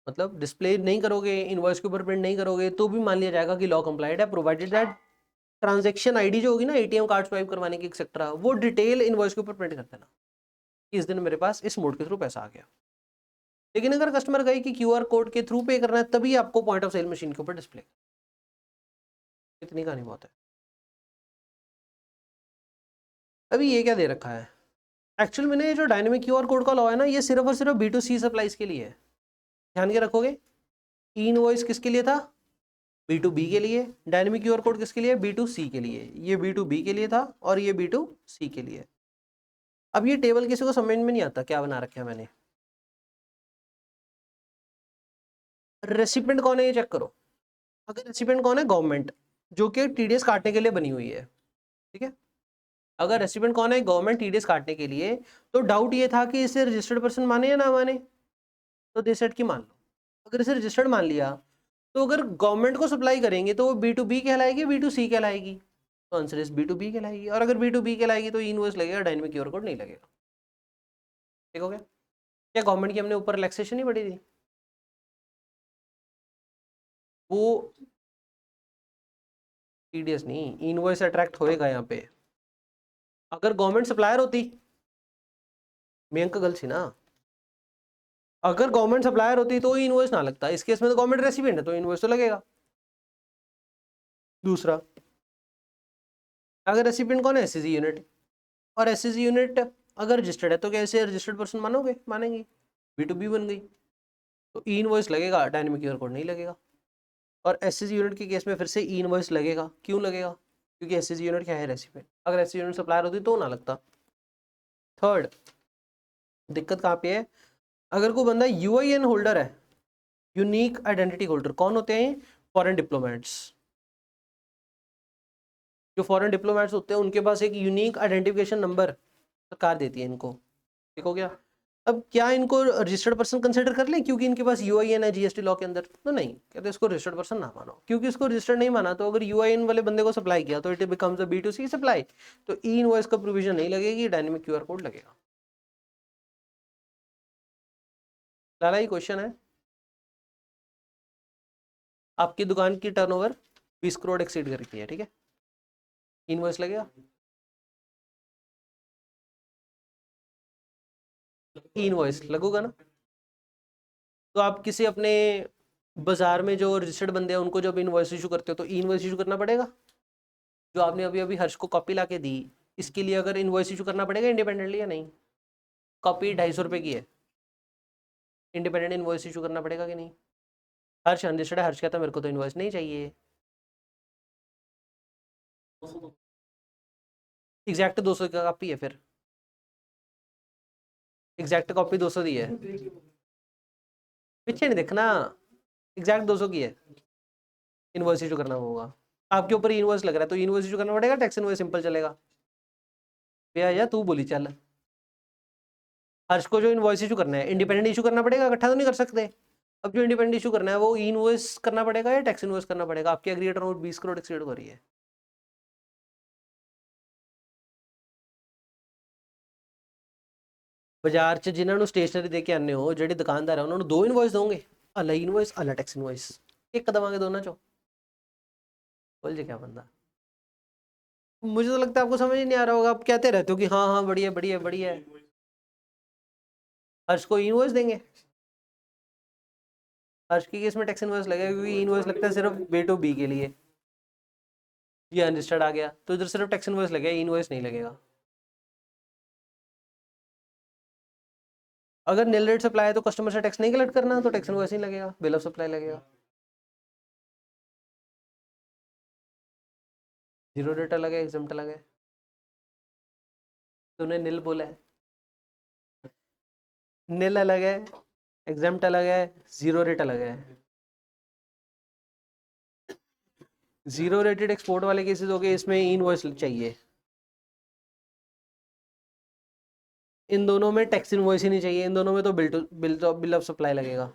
मतलब डिस्प्ले नहीं करोगे, इनवॉइस के ऊपर प्रिंट नहीं करोगे, तो भी मान लिया जाएगा कि लॉ कंप्लाइड है, प्रोवाइडेड दैट ट्रांजैक्शन आईडी जो होगी ना एटीएम कार्ड स्वाइप करवाने की एक्सेट्रा, वो डिटेल इनवॉइस के ऊपर प्रिंट कर देना, इस दिन मेरे पास इस मोड के थ्रू पैसा आ गया। लेकिन अगर कस्टमर कहे कि क्यूआर कोड के थ्रू पे करना है, तभी आपको पॉइंट ऑफ सेल मशीन के ऊपर डिस्प्ले। इतनी कहानी बहुत है। अभी ये क्या दे रखा है, एक्चुअल मैंने ये जो डायनेमिक क्यूआर कोड का लॉ है ना, ये सिर्फ और सिर्फ B2C सप्लाईज के लिए है। ध्यान के रखोगे, ई इनवॉइस किसके लिए था, B2B के लिए, डायनेमिक क्यूआर कोड किसके लिए, B2C के लिए। ये B2B के लिए था और ये B2C के लिए। अब ये टेबल किसी को समझ में नहीं आता क्या बना रखा है मैंने। रेसिपिएंट कौन है ये चेक करो। अगर रेसिपिएंट कौन है, गवर्नमेंट, जो कि टीडीएस काटने के लिए बनी हुई है, ठीक है। अगर रेसिपिएंट कौन है, गवर्नमेंट, टीडीएस काटने के लिए, तो डाउट ये था कि इसे रजिस्टर्ड पर्सन माने या ना माने, तो दे सेट की मान लो। अगर इसे रजिस्टर्ड मान लिया तो अगर गवर्नमेंट को सप्लाई करेंगे तो वो B2B कहलाएगी, B2C कहलाएगी, तो आंसर इज B2B कहलाएगी। और अगर B2B कहलाएगी तो इनवॉइस लगेगा, डायनेमिक क्यूआर कोड नहीं लगेगा। ठीक हो गया। क्या गवर्नमेंट की हमने ऊपर रिलैक्सेशन नहीं बढ़ी थी, वो टीडीएस नहीं, इनवॉइस अट्रैक्ट होएगा यहाँ पे। अगर गवर्नमेंट सप्लायर होती, मेन का गलत थी ना, अगर गवर्नमेंट सप्लायर होती तो इनवॉइस ना लगता। इस केस में तो गवर्नमेंट रेसिपिएंट है तो इनवॉइस तो लगेगा। दूसरा, अगर रेसिपिएंट कौन है, एससीजी यूनिट, और एससीजी यूनिट अगर रजिस्टर्ड है तो कैसे रजिस्टर्ड पर्सन मानोगे, मानेंगे, B2B बन गई, तो ई इनवॉइस लगेगा, डायनेमिक क्यूआर कोड नहीं लगेगा। और एससीजी यूनिट के केस में फिर से ई इनवॉइस लगेगा। क्यों लगेगा, क्योंकि एससीजी यूनिट क्या है, रेसिपिएंट। अगर एससीजी यूनिट सप्लायर होती तो ना लगता। थर्ड दिक्कत कहाँ पे है, अगर कोई बंदा यूआईएन होल्डर है, यूनिक आइडेंटिटी होल्डर, कौन होते हैं, फॉरेन डिप्लोमेट्स। जो फॉरेन डिप्लोमेट्स होते हैं उनके पास एक यूनिक आइडेंटिफिकेशन नंबर सरकार देती है इनको। ठीक हो गया। अब क्या इनको रजिस्टर्ड पर्सन कंसिडर कर लें क्योंकि इनके पास यूआईएन है जीएसटी लॉ के अंदर, तो नहीं, कहते इसको रजिस्टर्ड पर्सन ना मानो। क्योंकि इसको रजिस्टर्ड नहीं माना तो अगर यूआईएन वाले बंदे को सप्लाई किया तो it becomes a B2C supply, तो ई इनवॉइस का प्रोविजन नहीं लगेगी, डायनेमिक क्यूआर कोड लगेगा। लाला ये क्वेश्चन है, आपकी दुकान की टर्नओवर 20 करोड़ एक्सीड कर रही है, ठीक है, इनवॉइस लगेगा, इनवॉइस लगेगा ना। तो आप किसी अपने बाजार में जो रजिस्टर्ड बंदे हैं उनको जब इनवॉइस इशू करते हो तो इनवॉइस इशू करना पड़ेगा। जो आपने अभी अभी हर्ष को कॉपी ला के दी, इसके लिए अगर इनवॉइस इशू करना पड़ेगा इंडिपेंडेंटली या नहीं। कॉपी 250 रुपये की है, इंडिपेंडेंट इनवॉइस इशू करना पड़ेगा कि नहीं। हर्ष अनरजिस्टर्ड है, हर्ष कहता है मेरे को तो इनवॉइस नहीं चाहिए। एग्जैक्ट 200 का कॉपी है, फिर एग्जैक्ट कॉपी 200 दी है, पीछे नहीं देखना, एग्जैक्ट 200 की है, इनवॉइस इशू करना होगा। आपके ऊपर इनवॉइस लग रहा है तो इनवॉइस इशू करना पड़ेगा, टैक्स इनवॉइस सिंपल चलेगा। भैया या तू बोली चल, हर्ष को जो इनवॉइस इशू करना है इंडिपेंडेंट इशू करना पड़ेगा, इकट्ठा तो नहीं कर सकते। अब जो इंडिपेंडेंट इशू करना है वो इनवॉइस करना पड़ेगा या टैक्स इनवॉइस करना पड़ेगा। आपकी एग्रीगेट टर्नओवर 20 करोड़ एक्सीड हो रही है। बाजार च जिन्होंने स्टेशनरी दे के आने हो, जेडी दुकानदार है उन्होंने 2 इनवॉइस दोगे, अलग इनवॉइस अलग टैक्स इनवॉइस, एक कदम आगे दोनों चो, बोल जे क्या बंदा। मुझे तो लगता है आपको समझ ही नहीं आ रहा होगा, आप कहते रहते हो कि हाँ हाँ बढ़िया बढ़िया बढ़िया। हर्ष को इनवॉइस देंगे, हर्ष के केस में टैक्स इनवॉइस लगेगा क्योंकि इनवॉइस लगता है सिर्फ B2B के लिए। ये अनरजिस्टर्ड आ गया तो इधर सिर्फ टैक्स इनवॉइस लगेगा, इनवॉइस नहीं लगेगा। अगर नील रेट सप्लाई है तो कस्टमर से टैक्स नहीं कलेक्ट करना तो टैक्स इनवॉइस नहीं लगेगा, बिल ऑफ सप्लाई लगेगा। जीरो रेट अलग है, एग्जम्प्ट अलग है। तूने नील बोला है, नील अलग है, एग्जम्प्ट अलग है, जीरो रेट अलग है। जीरो रेटेड एक्सपोर्ट वाले केसेस हो गए, इसमें इनवॉइस चाहिए। इन दोनों में टैक्स इनवॉइस ही नहीं चाहिए, इन दोनों में तो बिल ऑफ सप्लाई लगेगा।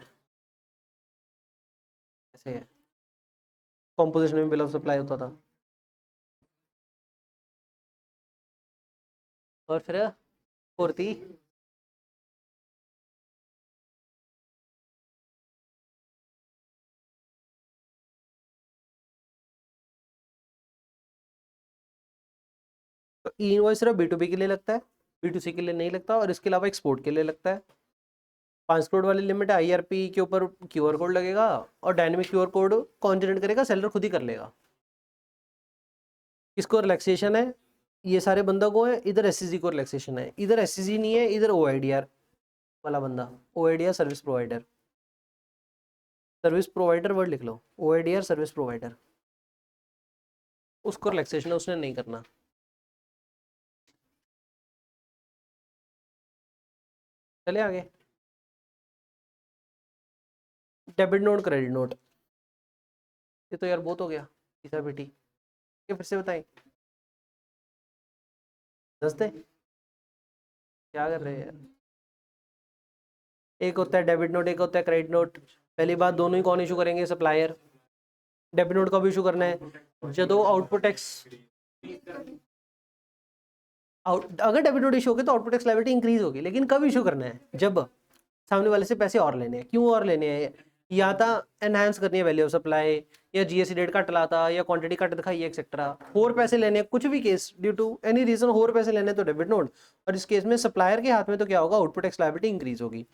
ऐसे है, कॉम्पोजिशन में बिल ऑफ सप्लाई होता था। और फिर पूर्ति, तो इनवॉइस सिर्फ B2B के लिए लगता है, B2C के लिए नहीं लगता, और इसके अलावा एक्सपोर्ट के लिए लगता है। 5 करोड़ वाली लिमिट IRP के ऊपर क्यूआर कोड लगेगा, और डायनेमिक क्यूआर कोड कौन जनरेट करेगा, सेलर खुद ही कर लेगा। किसको रिलैक्सेशन है, ये सारे बंदा को है, इधर SCG को रिलैक्सेशन है, इधर SCG नहीं है, इधर OIDR वाला बंदा, OIDR service provider. Service provider word लिख लो, OIDR सर्विस प्रोवाइडर, उसको रिलैक्सेशन है, उसने नहीं करना। चले आगे। डेबिट नोट क्रेडिट नोट, ये तो यार बहुत हो गया पीछा बेटी, ये फिर से बताएं, दसते क्या कर रहे हैं यार। एक होता है डेबिट नोट, एक होता है क्रेडिट नोट। पहली बात, दोनों ही कौन इशू करेंगे? सप्लायर। डेबिट नोट कब इशू करना है? जो आउटपुट टैक्स अगर डेबिट नोट इशू होगी तो आउटपुट टैक्स लायबिलिटी इंक्रीज होगी, लेकिन कब इशू करना है? जब सामने वाले से पैसे और लेने हैं। क्यों और लेने हैं? या तो एनहांस करनी है वैल्यू ऑफ सप्लाई, या जीएसटी रेट कट लाता, या क्वांटिटी कट दिखाई एक्सेट्रा, और पैसे लेने हैं, कुछ भी case due to any reason और पैसे लेने तो डेबिट नोट। और इस केस में सप्लायर के हाथ में तो क्या होगा? आउटपुट टैक्स लायबिलिटी इंक्रीज होगी।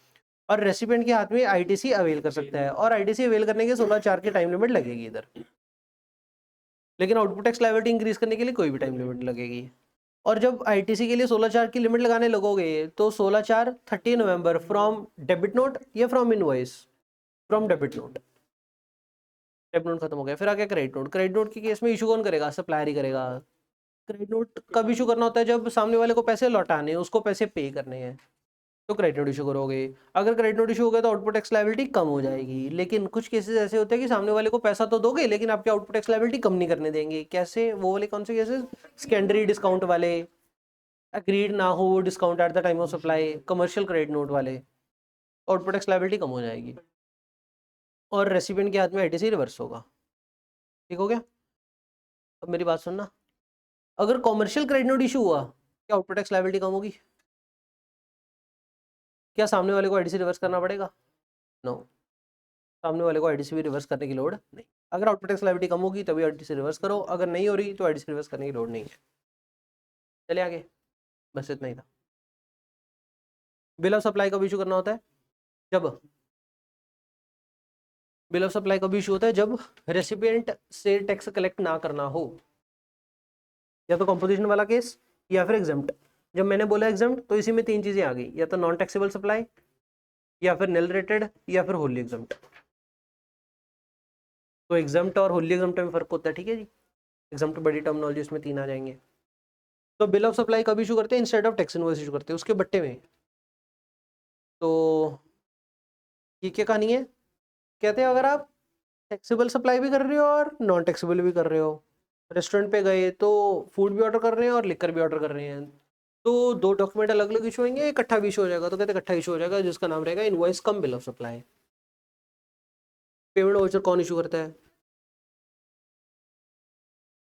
और रेसिपिएंट के हाथ में आईटीसी अवेल कर सकता है, और आईटीसी अवेल करने के 16/4 की टाइम लिमिट लगेगी इधर, लेकिन आउटपुट टैक्स लायबिलिटी इंक्रीज करने के लिए कोई भी टाइम लिमिट लगेगी। और जब आईटीसी के लिए 16/4 की लिमिट लगाने लगोगे तो 16/4 30 नवंबर फ्रॉम डेबिट नोट या from invoice? From debit note. Debit note खत्म हो गया, फिर आ गया क्रेडिट नोट। क्रेडिट नोट के केस में इशू कौन करेगा? सप्लायर ही करेगा। क्रेडिट नोट कब इशू करना होता है? जब सामने वाले को पैसे लौटाने हैं, उसको पैसे पे करने हैं, तो क्रेडिट नोट इशू करोगे। अगर क्रेडिट नोट इशू हो गया तो आउटपुट टैक्स लायबिलिटी कम हो जाएगी। लेकिन कुछ केसेस ऐसे होते हैं कि सामने वाले को पैसा तो दोगे लेकिन आपकी आउटपुट टैक्स लायबिलिटी कम नहीं करने देंगे। कैसे? वो वाले कौन से केसेस? सेकेंडरी डिस्काउंट वाले, अग्रीड ना हो discount at the time of supply, commercial credit note वाले, आउटपुट टैक्स लायबिलिटी कम हो जाएगी और रेसिपिएंट के हाथ में आईटीसी रिवर्स होगा। ठीक हो गया? अब मेरी बात सुनना, अगर कॉमर्शियल क्रेडिट नोट इशू हुआ, क्या आउटपुट टैक्स लायबिलिटी कम होगी? क्या सामने वाले को आईटीसी रिवर्स करना पड़ेगा? नो, सामने वाले को आईटीसी भी रिवर्स करने की लोड़ नहीं। अगर आउटपुट टैक्स लायबिलिटी कम होगी तभी आईटीसी रिवर्स करो, अगर नहीं हो रही तो आईटीसी रिवर्स करने की लोड़ नहीं है। चले आगे, बस इतना ही था। बिल ऑफ सप्लाई कब इशू करना होता है? जब बिल ऑफ सप्लाई कब इशू होता है? जब रेसिपिएंट से टैक्स कलेक्ट ना करना हो, या तो कंपोजिशन वाला केस या फिर एग्जम्प्ट। जब मैंने बोला एग्जम्प्ट तो इसी में तीन चीजें आ गई, या तो नॉन टैक्सेबल सप्लाई, या फिर निल रेटेड, या फिर होली एग्जम्प्ट। तो एग्जम्प्ट और होली एग्जम्प्ट में फर्क होता है, ठीक है जी। एग्जम्प्ट बड़ी टर्मिनोलॉजी, इसमें तीन आ जाएंगे। तो बिल ऑफ सप्लाई कब इशू करते हैं? Instead of tax invoice issue करते हैं, उसके बट्टे में। तो ये क्या कहानी है? कहते हैं अगर आप टैक्सेबल सप्लाई भी कर रहे हो और नॉन टैक्सेबल भी कर रहे हो, रेस्टोरेंट पे गए तो फूड भी ऑर्डर कर रहे हैं और लिकर भी ऑर्डर कर रहे हैं, तो दो डॉक्यूमेंट अलग अलग इशू होंगे, इकट्ठा भी इशू हो जाएगा। तो कहते हैं इकट्ठा इशू हो जाएगा, जिसका नाम रहेगा invoice come bill of supply. Payment voucher कौन इशू करता है?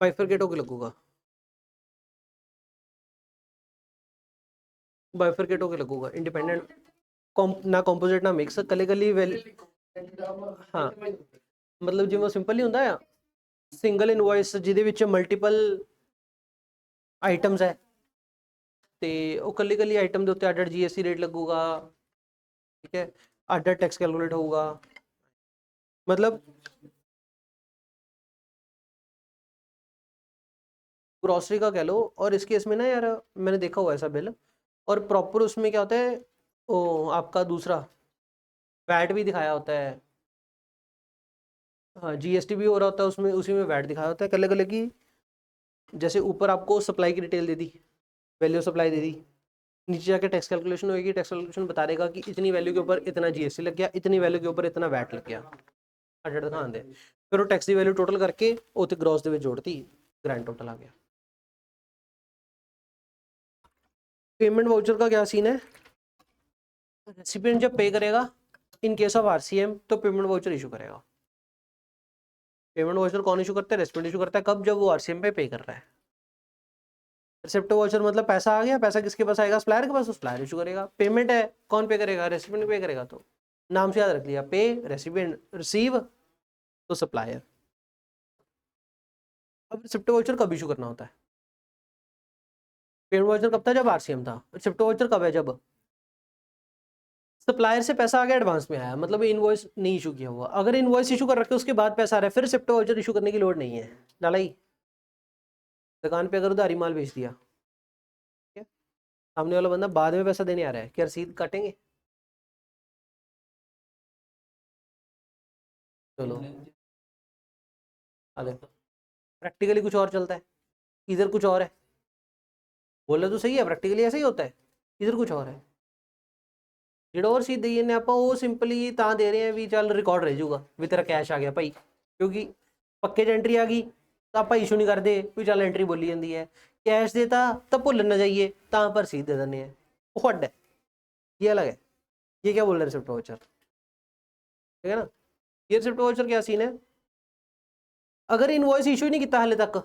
बाइफरकेट होके लगूगा, बाइफरकेट होके लगूगा, इंडिपेंडेंट, ना कॉम्पोजिट ना मिक्स, कले कली वेल। हाँ, मतलब जिਵੇਂ ਸਿੰਪਲ नहीं ਹੁੰਦਾ ਆ, ਸਿੰਗਲ ਇਨਵੋਇਸ ਜਿਹਦੇ ਵਿੱਚ ਮਲਟੀਪਲ ਆਈਟਮਸ ਹੈ, ਤੇ ਉਹ ਕੱਲੀ ਕੱਲੀ ਆਈਟਮ ਦੇ ਉੱਤੇ ਅੱਡ जीएसटी रेट लगूगा, ठीक है, ਅੱਡ टैक्स कैलकुलेट होगा। मतलब ग्रॉसरी का कह लो। और इस केस में ना यार, मैंने देखा हुआ ऐसा बिल, और प्रॉपर उसमें क्या होता है, ओ आपका दूसरा वैट भी दिखाया होता है। हाँ, जीएसटी भी हो रहा होता है उसमें, उसी में वैट दिखाया होता है कल कल की। जैसे ऊपर आपको सप्लाई की डिटेल दे दी, वैल्यू सप्लाई दे दी, नीचे जाके टैक्स कैलकुलेशन होगी, टैक्स कैलकुलेशन बता देगा कि इतनी वैल्यू के ऊपर इतना जीएसटी लग गया, इतनी वैल्यू के ऊपर इतना वैट लग गया, अड्ड दिखान दे। फिर वो टैक्स की वैल्यू टोटल करके वो ग्रॉस ਦੇ ਵਿੱਚ जोड़ती, ग्रैंड टोटल आ गया। पेमेंट वाउचर का क्या सीन है? रेसिपिएंट जब पे करेगा इन केस ऑफ आरसीएम तो पेमेंट वाउचर इशू करेगा। पेमेंट वाउचर कौन इशू करता है? रेसिपिएंट इशू करता है। कब? जब वो आरसीएम पे कर रहा है। रिसिप्ट वाउचर मतलब पैसा आ गया, पैसा किसके पास आएगा? सप्लायर के पास, सप्लायर इशू करेगा। पेमेंट है, कौन पे करेगा? रेसिपिएंट पे करेगा। तो नाम से याद रख लिया, पे रेसिपिएंट, रिसीव तो सप्लायर। अब रिसिप्ट वाउचर कब इशू करना होता है? पेमेंट वाउचर कब था? जब आरसीएम था। रिसिप्ट वाउचर कब है? जब सप्लायर से पैसा आ गया, एडवांस में आया, मतलब इनवॉइस नहीं इशू किया हुआ। अगर इनवॉइस इशू कर रखे उसके बाद पैसा आ रहा है, फिर रिसिप्ट वाउचर इशू करने की लोड़ नहीं है। डाला ही दुकान पे अगर उधारी माल बेच दिया, ठीक है, सामने वाला बंदा बाद में पैसा देने आ रहा है, क्या रसीद काटेंगे? चलो अरे प्रैक्टिकली कुछ और चलता है, इधर कुछ और है। बोले तो सही है, प्रैक्टिकली ऐसा ही होता है, इधर कुछ और है। ਜਿਹੜਾ और चीज दईए ने आप वो सिंपली ता दे रहे हैं भी चल रिकॉर्ड रह जाऊगा भी तेरा कैश आ गया भाई, क्योंकि पक्के च एंट्री आ गई तो आप इशू नहीं करते भी चल एंट्री बोली जाती है। कैश देता तो भुल ना जाइए ता पर रसीद दे देने हैं, वो हड है, ये अलग है। ये क्या बोल रहे रिसिप्ट वाउचर, ठीक है ना। ये रिसिप्ट वाउचर क्या सीन है, अगर इनवॉइस इशू नहीं किया हाले तक,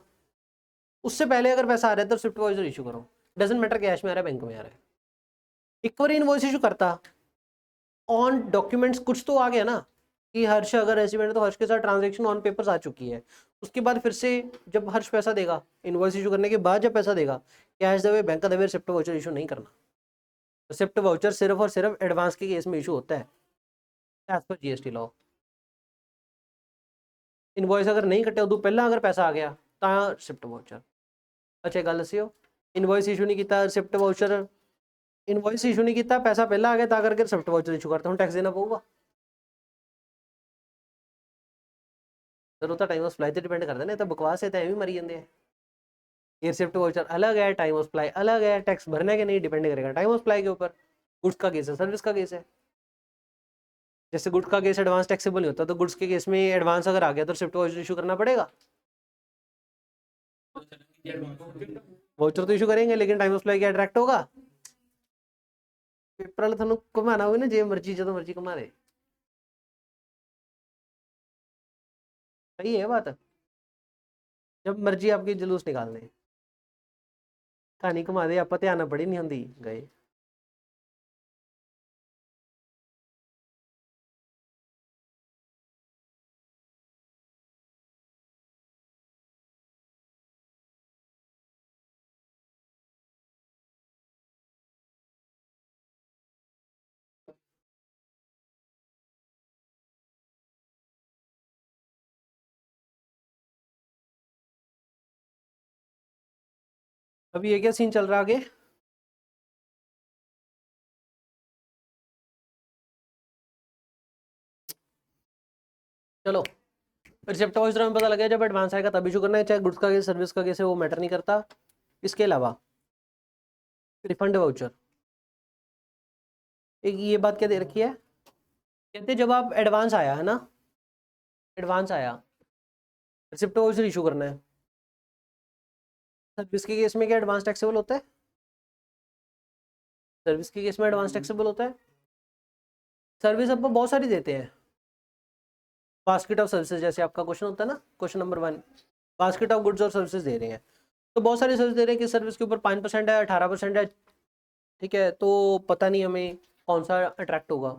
उससे पहले अगर पैसा आ रहा है तो रिसिप्ट वाउचर इशू करो, डजेंट मैटर कैश में आ रहा है बैंक में आ रहा है। एक बार इनवॉइस इशू करता ऑन डॉक्यूमेंट्स कुछ तो आ गया ना कि हर्ष अगर रेसिडेंट है तो हर्ष के साथ ट्रांजैक्शन ऑन पेपर्स आ चुकी है। उसके बाद फिर से जब हर्ष पैसा देगा, इनवॉइस इशू करने के बाद जब पैसा देगा, कैश देवे बैंक का देवे, रिसिप्ट वाउचर इशू नहीं करना। रिसिप्ट वाउचर सिर्फ और सिर्फ एडवांस के केस में इशू होता है as per GST law. Invoice अगर नहीं कटे उदू पहला अगर पैसा आ गया तो रिसिप्ट वाउचर। अच्छा गल दसियो, इनवॉइस इशू नहीं किया, रिसिप्ट वाउचर इनवॉइस इशू नहीं किया, पैसा पहला आ गया ता करके रिसिप्ट वाउचर इशू करता हूँ, टैक्स देना पड़ेगा। सर तो टाइम ऑफ सप्लाई पर डिपेंड करते हैं, तो बकवास है तो भी मरी जाते हैं। ये रिसिप्ट वाउचर अलग है, टाइम ऑफ सप्लाई अलग है, टैक्स भरने के नहीं डिपेंड करेगा टाइम ऑफ सप्लाई के ऊपर। गुड्स का केस है, सर्विस का केस है। जैसे गुड्स का केस एडवांस टैक्सेबल नहीं होता, तो गुड्स के केस में एडवांस अगर आ गया तो रिसिप्ट वाउचर इशू करना पड़ेगा। वाउचर तो इशू करेंगे लेकिन टाइम ऑफ सप्लाई क्या डायरेक्ट होगा, पेपर वाले थानू घुमाना होगा ना, जे मर्जी जो मर्जी घुमा दे। सही है बात, जब मर्जी आपकी जुलूस निकाल दे, कहानी घुमा दे, आप ध्यान पड़ी नहीं होंगी गए। अभी ये क्या सीन चल रहा है आगे, चलो रिसिप्ट वाउचर में पता लगा जब एडवांस आएगा तब इशू करना है, चाहे गुड्स का केस सर्विस का केस है वो मैटर नहीं करता। इसके अलावा रिफंड वाउचर, एक ये बात क्या दे रखी है, कहते जब आप एडवांस आया है ना, एडवांस आया रिसिप्ट वाउचर इशू करना है। सर्विस के केस में क्या एडवांस टैक्सेबल होता है, सर्विस के केस में एडवांस टैक्सेबल होता है। सर्विस आपको बहुत सारी देते हैं, बास्केट ऑफ सर्विसेज, जैसे आपका क्वेश्चन होता है ना, question number 1, basket of goods और सर्विसेज दे रहे हैं, तो बहुत सारी सर्विस दे रहे हैं कि सर्विस के ऊपर 5% है, 18% है, ठीक है, तो पता नहीं हमें कौन सा अट्रैक्ट होगा।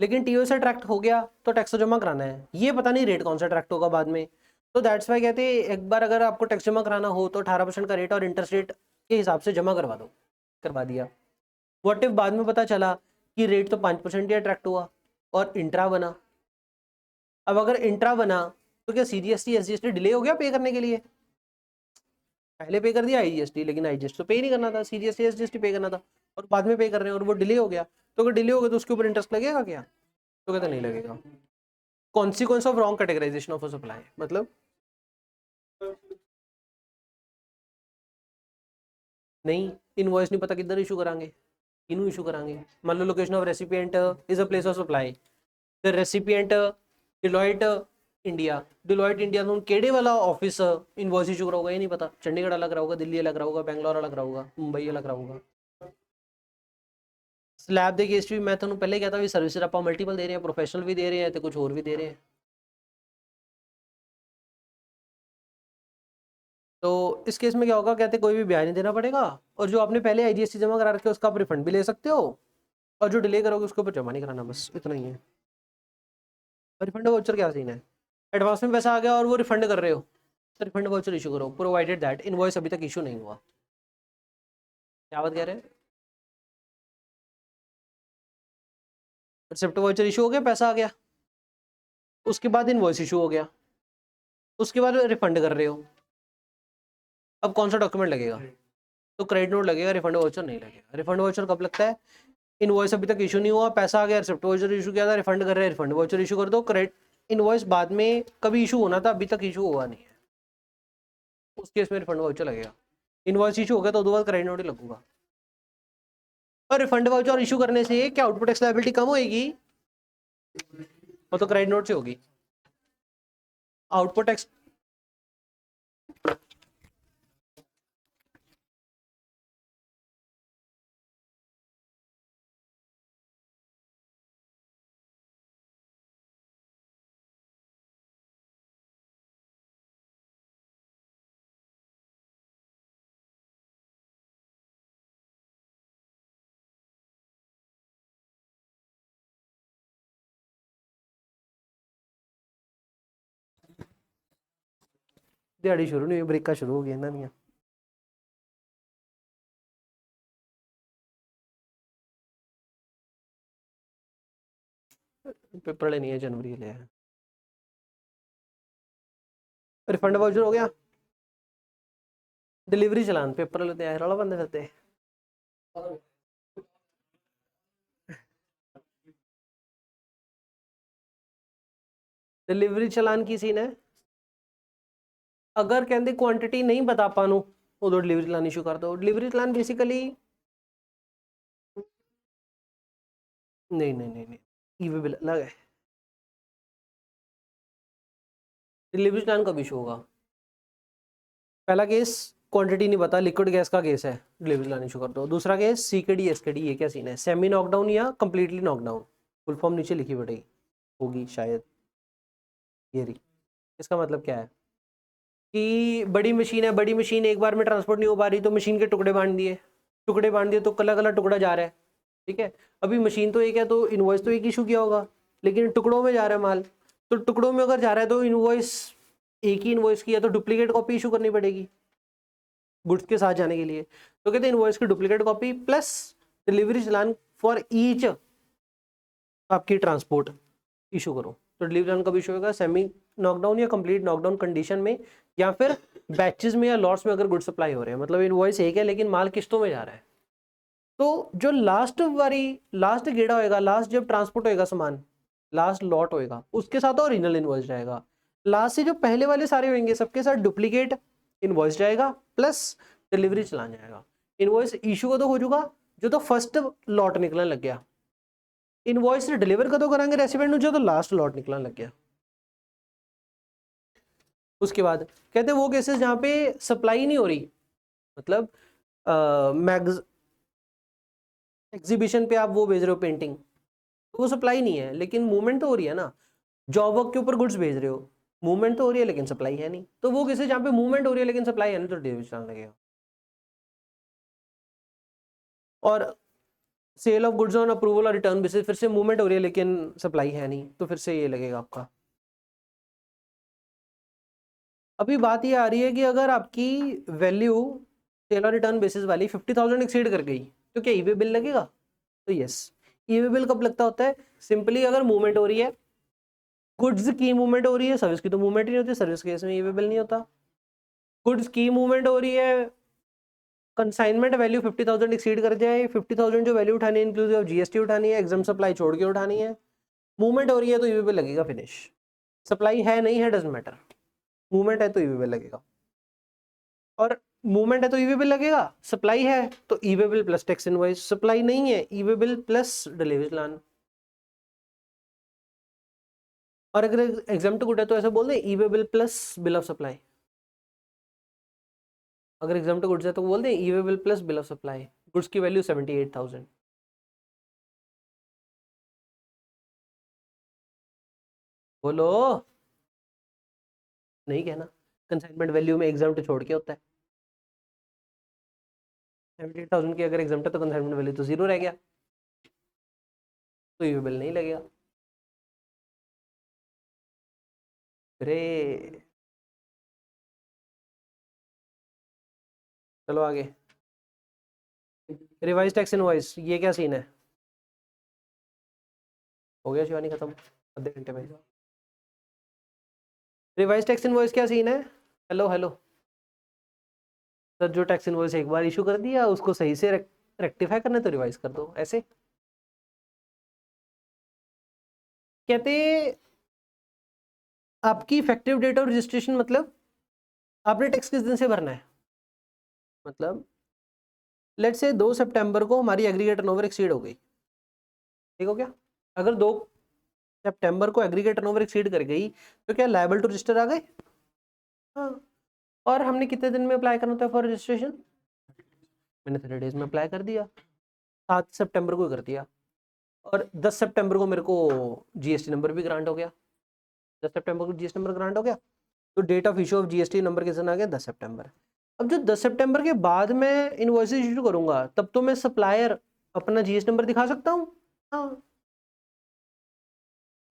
लेकिन टीओ से अट्रैक्ट हो गया तो टैक्स जमा कराना है, ये पता नहीं रेट कौन सा अट्रैक्ट होगा बाद में। तो दैट्स वाई कहते हैं एक बार अगर आपको टैक्स जमा कराना हो तो 18% का रेट और इंटरेस्ट रेट के हिसाब से जमा करवा दो, करवा दिया। व्हाट इफ बाद में पता चला कि रेट तो 5% ही अट्रैक्ट हुआ और इंट्रा बना। अब अगर इंट्रा बना तो क्या सीजीएसटी एसजीएसटी डिले हो गया पे करने के लिए, पहले पे कर दिया आईजीएसटी, लेकिन आईजीएसटी तो पे नहीं करना था, सीजीएसटी एसजीएसटी पे करना था, और बाद में पे कर रहे हैं और वो डिले हो गया। तो अगर डिले हो गया तो उसके ऊपर इंटरेस्ट लगेगा क्या, तो कहते नहीं लगेगा। Consequence of wrong categorisation of supply, मतलब नहीं इनवॉइस नहीं पता किधर इशू करांगे, इनू इशू करांगे। मान लो location of recipient is a place of supply, the recipient Deloitte India, Deloitte India तो केड़े वाला ऑफिस इनवॉइस इशू कराऊंगा ये नहीं पता, चंडीगढ़ अलग रहा होगा, दिल्ली अलग रहा होगा, बैंगलोर अलग रहा होगा, मुंबई अलग रहा होगा। स्लैब ਦੇ केस भी मैं ਤੁਹਾਨੂੰ पहले कहता भी सर्विसेज आप मल्टीपल दे रहे हैं, प्रोफेशनल भी दे रहे हैं तो कुछ और भी दे रहे हैं। तो इस केस में क्या होगा, कहते कोई भी ब्याज नहीं देना पड़ेगा, और जो आपने पहले आईजीएसटी जमा करा रखे उसका आप रिफंड भी ले सकते हो, और जो डिले करोगे उसके ऊपर जमा नहीं कराना, बस इतना ही है। रिफंड वाउचर क्या सीन है, एडवांस में पैसा आ गया और वो रिफंड कर रहे हो तो रिफंड वाउचर इशू करो, प्रोवाइडेड दैट इनवॉइस अभी तक इशू नहीं हुआ। क्या बात कह रहे हैं, रिसिप्ट वाउचर इशू हो गया, पैसा आ गया, उसके बाद इनवॉइस इशू हो गया, उसके बाद रिफंड कर रहे हो, अब कौन सा डॉक्यूमेंट लगेगा, तो क्रेडिट नोट लगेगा, रिफंड वाउचर नहीं लगेगा। रिफंड वाउचर कब लगता है, इनवॉइस अभी तक इशू नहीं हुआ, पैसा आ गया, रिसिप्ट वाउचर इशू किया था, रिफंड कर रहे हैं, रिफंड वाउचर इशू कर दो। करेक्ट इनवॉइस बाद में कभी इशू होना था, अभी तक इशू हुआ नहीं है, उस केस में रिफंड वाउचर लगेगा। इनवॉइस इशू हो गया तो उसके बाद क्रेडिट नोट ही लगूगा। और रिफंड वाउचर इशू करने से क्या आउटपुट टैक्स लायबिलिटी कम होएगी? वो तो क्रेडिट नोट से होगी। आउटपुट टैक्स दिहाड़ी शुरू नहीं हुई, ब्रेक शुरू हो गया ना नहीं। पेपर लेनी है जनवरी ले है। रिफंड वाउचर हो गया, डिलीवरी चलान पेपर लेते हैं, रोला बंद करते। डिलीवरी चलान की सीन है, अगर कहते क्वांटिटी नहीं बता पानू उदो डिलीवरी चलान इशू कर दो। डिलीवरी चलान बेसिकली नहीं नहीं नहीं नहीं, ईवे बिल अलग है। डिलीवरी चलान कब इशू होगा? पहला केस क्वांटिटी नहीं पता, लिक्विड गैस का केस है, डिलीवरी चलान इशू कर दो। दूसरा केस सीकेडी एसकेडी, ये क्या सीन है? सेमी नॉकडाउन या कंप्लीटली नॉकडाउन, फुल फॉर्म नीचे लिखी पड़ेगी, होगी शायद। ये रही, इसका मतलब क्या है कि बड़ी मशीन है, बड़ी मशीन एक बार में ट्रांसपोर्ट नहीं हो पा रही तो मशीन के टुकड़े बांट दिए, टुकड़े बांट दिए तो कला कला टुकड़ा जा रहा है, ठीक है। अभी मशीन तो एक है तो इनवॉइस तो एक इशू किया होगा, लेकिन टुकड़ों में जा रहा है माल, तो टुकड़ों में अगर जा रहा है तो इनवॉइस एक ही इनवॉइस की है तो डुप्लीकेट कॉपी इशू करनी पड़ेगी गुड्स के साथ जाने के लिए। तो कहते हैं इनवॉइस की duplicate copy plus delivery challan for each आपकी ट्रांसपोर्ट इशू करो। तो डिलीवरी चलान कब इशू होगा? सेमी नॉकडाउन या कंप्लीट नॉकडाउन कंडीशन में, या फिर बैचेस में या लॉट्स में अगर गुड सप्लाई हो रहे हैं, मतलब इनवॉइस एक है लेकिन माल किस्तों में जा रहा है। तो जो लास्ट गेड़ा होएगा, लास्ट जब ट्रांसपोर्ट होएगा सामान, लास्ट लॉट होएगा, उसके साथ ओरिजिनल इनवॉइस जाएगा। लास्ट से जो पहले वाले सारे होंगे सबके साथ डुप्लीकेट इनवॉइस जाएगा प्लस डिलीवरी चलान जाएगा। इनवॉइस इशू कदों हो जाएगा? जो तो फर्स्ट लॉट निकलने लग गया। इनवॉइस डिलीवर कदों करांगे रेसिडेंट जो तो लास्ट लॉट निकलने लग गया। उसके बाद कहते हैं वो केसेस जहां पे सप्लाई नहीं हो रही, मतलब एग्जीबिशन पे आप वो भेज रहे हो पेंटिंग, तो वो सप्लाई नहीं है लेकिन मूवमेंट तो हो रही है ना। जॉब वर्क के ऊपर गुड्स भेज रहे हो, मूवमेंट तो हो रही है लेकिन सप्लाई है नहीं, तो वो केसेस जहां पे मूवमेंट हो रही है लेकिन सप्लाई है नहीं तो डिलीवरी चलान लगेगा। और sale of goods on approval और रिटर्न बेसिस, फिर से मूवमेंट हो रही है लेकिन सप्लाई है नहीं तो फिर से ये लगेगा आपका। अभी बात ये आ रही है कि अगर आपकी वैल्यू सेल और रिटर्न बेसिस वाली 50,000 एक्सीड कर गई तो क्या ईवे बिल लगेगा? तो यस, ईवे बिल कब लगता होता है? सिंपली अगर मूवमेंट हो रही है, गुड्स की मूवमेंट हो रही है, सर्विस की तो मूवमेंट ही नहीं होती, सर्विस केस में ईवे बिल नहीं होता। गुड्स की मूवमेंट हो रही है, कंसाइनमेंट वैल्यू 50,000 एक्सीड कर जाए, 50,000 जो वैल्यू उठानी है इंक्लूसिव ऑफ जीएसटी उठानी है, एग्जाम सप्लाई छोड़ के उठानी है, मूवमेंट हो रही है तो ईवे बिल लगेगा, फिनिश। सप्लाई है नहीं है डजंट मैटर, मूवमेंट है तो ईवे बिल लगेगा। और मूवमेंट है तो ईवे बिल लगेगा, सप्लाई है तो e way bill plus tax invoice, supply नहीं है e way bill plus delivery challan. और अगर एग्जाम्प्ट गुड है तो ऐसा बोल दे e way bill plus bill of supply. अगर एग्जाम्प्ट गुड्स है तो बोल दे e way bill plus bill of supply. Goods की वैल्यू 78,000। बोलो, नहीं कहना, कंसाइनमेंट वैल्यू में एग्जाम्प्ट छोड़ के होता है। 78,000 की अगर एग्जाम्प्ट है तो कंसाइनमेंट वैल्यू तो जीरो रह गया, तो ईवे बिल नहीं लगेगा। अरे चलो आगे, रिवाइज टैक्स इनवॉइस, ये क्या सीन है? हो गया शिवानी, खत्म आधे घंटे में। रिवाइज टैक्स इनवॉइस क्या सीन है? हेलो हेलो सर, जो टैक्स इनवॉइस एक बार इशू कर दिया उसको सही से रेक्टिफाई करना है तो रिवाइज कर दो, ऐसे। कहते आपकी इफेक्टिव डेट ऑफ रजिस्ट्रेशन मतलब आपने टैक्स किस दिन से भरना है, मतलब लेट्स से 2 सितंबर को हमारी एग्रीगेट टर्नओवर एक्सीड हो गई, ठीक हो क्या। अगर 2 सितंबर को एग्रीगेट टर्नओवर एक्सीड कर गई तो क्या लायबल टू रजिस्टर आ गए? हाँ। और हमने कितने दिन में अप्लाई करना था फॉर रजिस्ट्रेशन? मैंने 30 डेज में अप्लाई कर दिया, 7 सितंबर को कर दिया, और 10 सितंबर को मेरे को जीएसटी नंबर भी ग्रांट हो गया। 10 सितंबर को जीएसटी नंबर ग्रांट हो गया, तो date of issue of GST number किस दिन आ गया? 10 सितंबर। अब जो 10 सितंबर के बाद मैं इनवॉइसेस इशू करूंगा तब तो मैं सप्लायर अपना जीएसटी नंबर दिखा सकता हूँ। हाँ,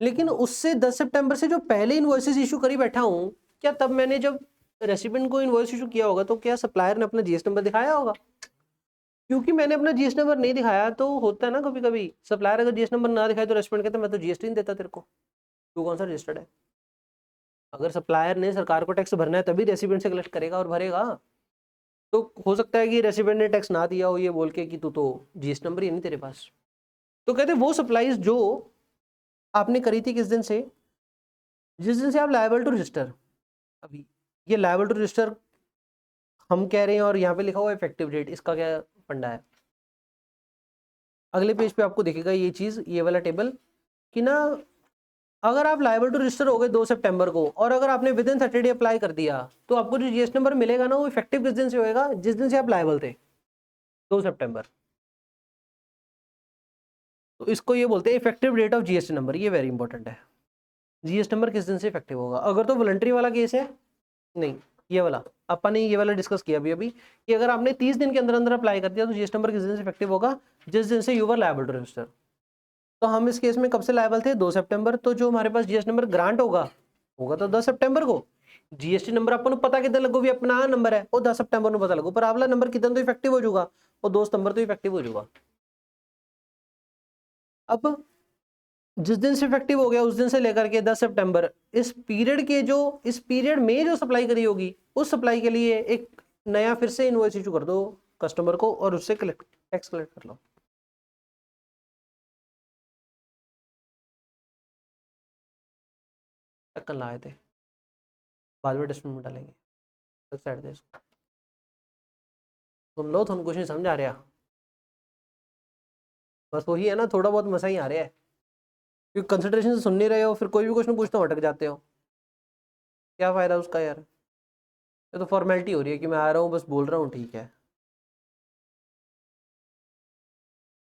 लेकिन उससे 10 सितंबर से जो पहले इनवॉइसेस इशू करी बैठा हूँ, क्या तब मैंने जब रेसिडेंट को इनवॉइस इशू किया होगा तो क्या सप्लायर ने अपना जीएसटी नंबर दिखाया होगा? क्योंकि मैंने अपना जीएसटी नंबर नहीं दिखाया, तो होता है ना कभी कभी सप्लायर अगर जीएसटी नंबर ना दिखाए तो रेस्टोरेंट कहता है मैं तो जीएसटी नहीं देता तेरे को, तू कौन सा रजिस्टर्ड है। अगर सप्लायर ने सरकार को टैक्स भरना है तभी रेसिडेंट से कलेक्ट करेगा और भरेगा। तो हो सकता है कि रेसिडेंट ने टैक्स ना दिया हो ये बोल के कि तू तो जीएसटी नंबर ही नहीं तेरे पास। तो कहते वो सप्लाईज जो आपने करी थी किस दिन से, जिस दिन से आप लायबल टू रजिस्टर, अभी ये लायबल टू रजिस्टर हम कह रहे हैं और यहाँ पे लिखा हुआ इफेक्टिव डेट, इसका क्या फंडा है? अगले पेज पे आपको दिखेगा ये चीज, ये वाला टेबल, कि ना अगर आप लायबल टू रजिस्टर हो गए 2 सितंबर को और अगर आपने विद इन 30 डे अप्लाई कर दिया तो आपको जो जीएसटी नंबर मिलेगा ना वो इफेक्टिव किस दिन से होएगा? जिस दिन से आप लायबल थे, 2 सितंबर। तो इसको ये बोलते हैं effective date of GST number, ये वेरी इंपॉर्टेंट है। जीएसटी नंबर किस दिन से इफेक्टिव होगा? अगर तो वॉलंटरी वाला केस है, नहीं ये वाला अपन ने ये वाला डिस्कस किया अभी कि अगर आपने 30 दिन के अंदर अंदर अप्लाई कर दिया तो जीएसटी नंबर किस दिन से इफेक्टिव होगा? जिस दिन से you were liable to register. तो हम इस केस में कब से लायबल थे? 2 सितंबर। तो जो हमारे पास जीएसटी नंबर ग्रांट होगा होगा तो 10 सितंबर को। जीएसटी नंबर अपन पता कितने लगो भी अपना नंबर है वो 10 सितंबर को पता लगो, पर अगला नंबर कितने तो इफेक्टिव हो जाएगा, वो 2 सितंबर तो इफेक्टिव हो जाएगा। अब जिस दिन से इफेक्टिव हो गया उस दिन से लेकर के 10 सितंबर, इस पीरियड के जो इस पीरियड में जो सप्लाई करी होगी उस सप्लाई के लिए एक नया फिर से इनवॉइस इशू कर दो कस्टमर को और उससे टैक्स कलेक्ट कर लो। टक्कर लाए थे, बाद में डस्टबिन में डालेंगे, साइड दे इसको। सुन लो, तुम कुछ नहीं समझ आ रहा, बस वही है ना, थोड़ा बहुत मसा ही आ रहा है क्योंकि कंसंट्रेशन से सुन नहीं रहे हो, फिर कोई भी क्वेश्चन पूछते हो अटक जाते हो, क्या फायदा उसका यार। ये तो फॉर्मेलिटी हो रही है कि मैं आ रहा हूँ बस बोल रहा हूँ, ठीक है।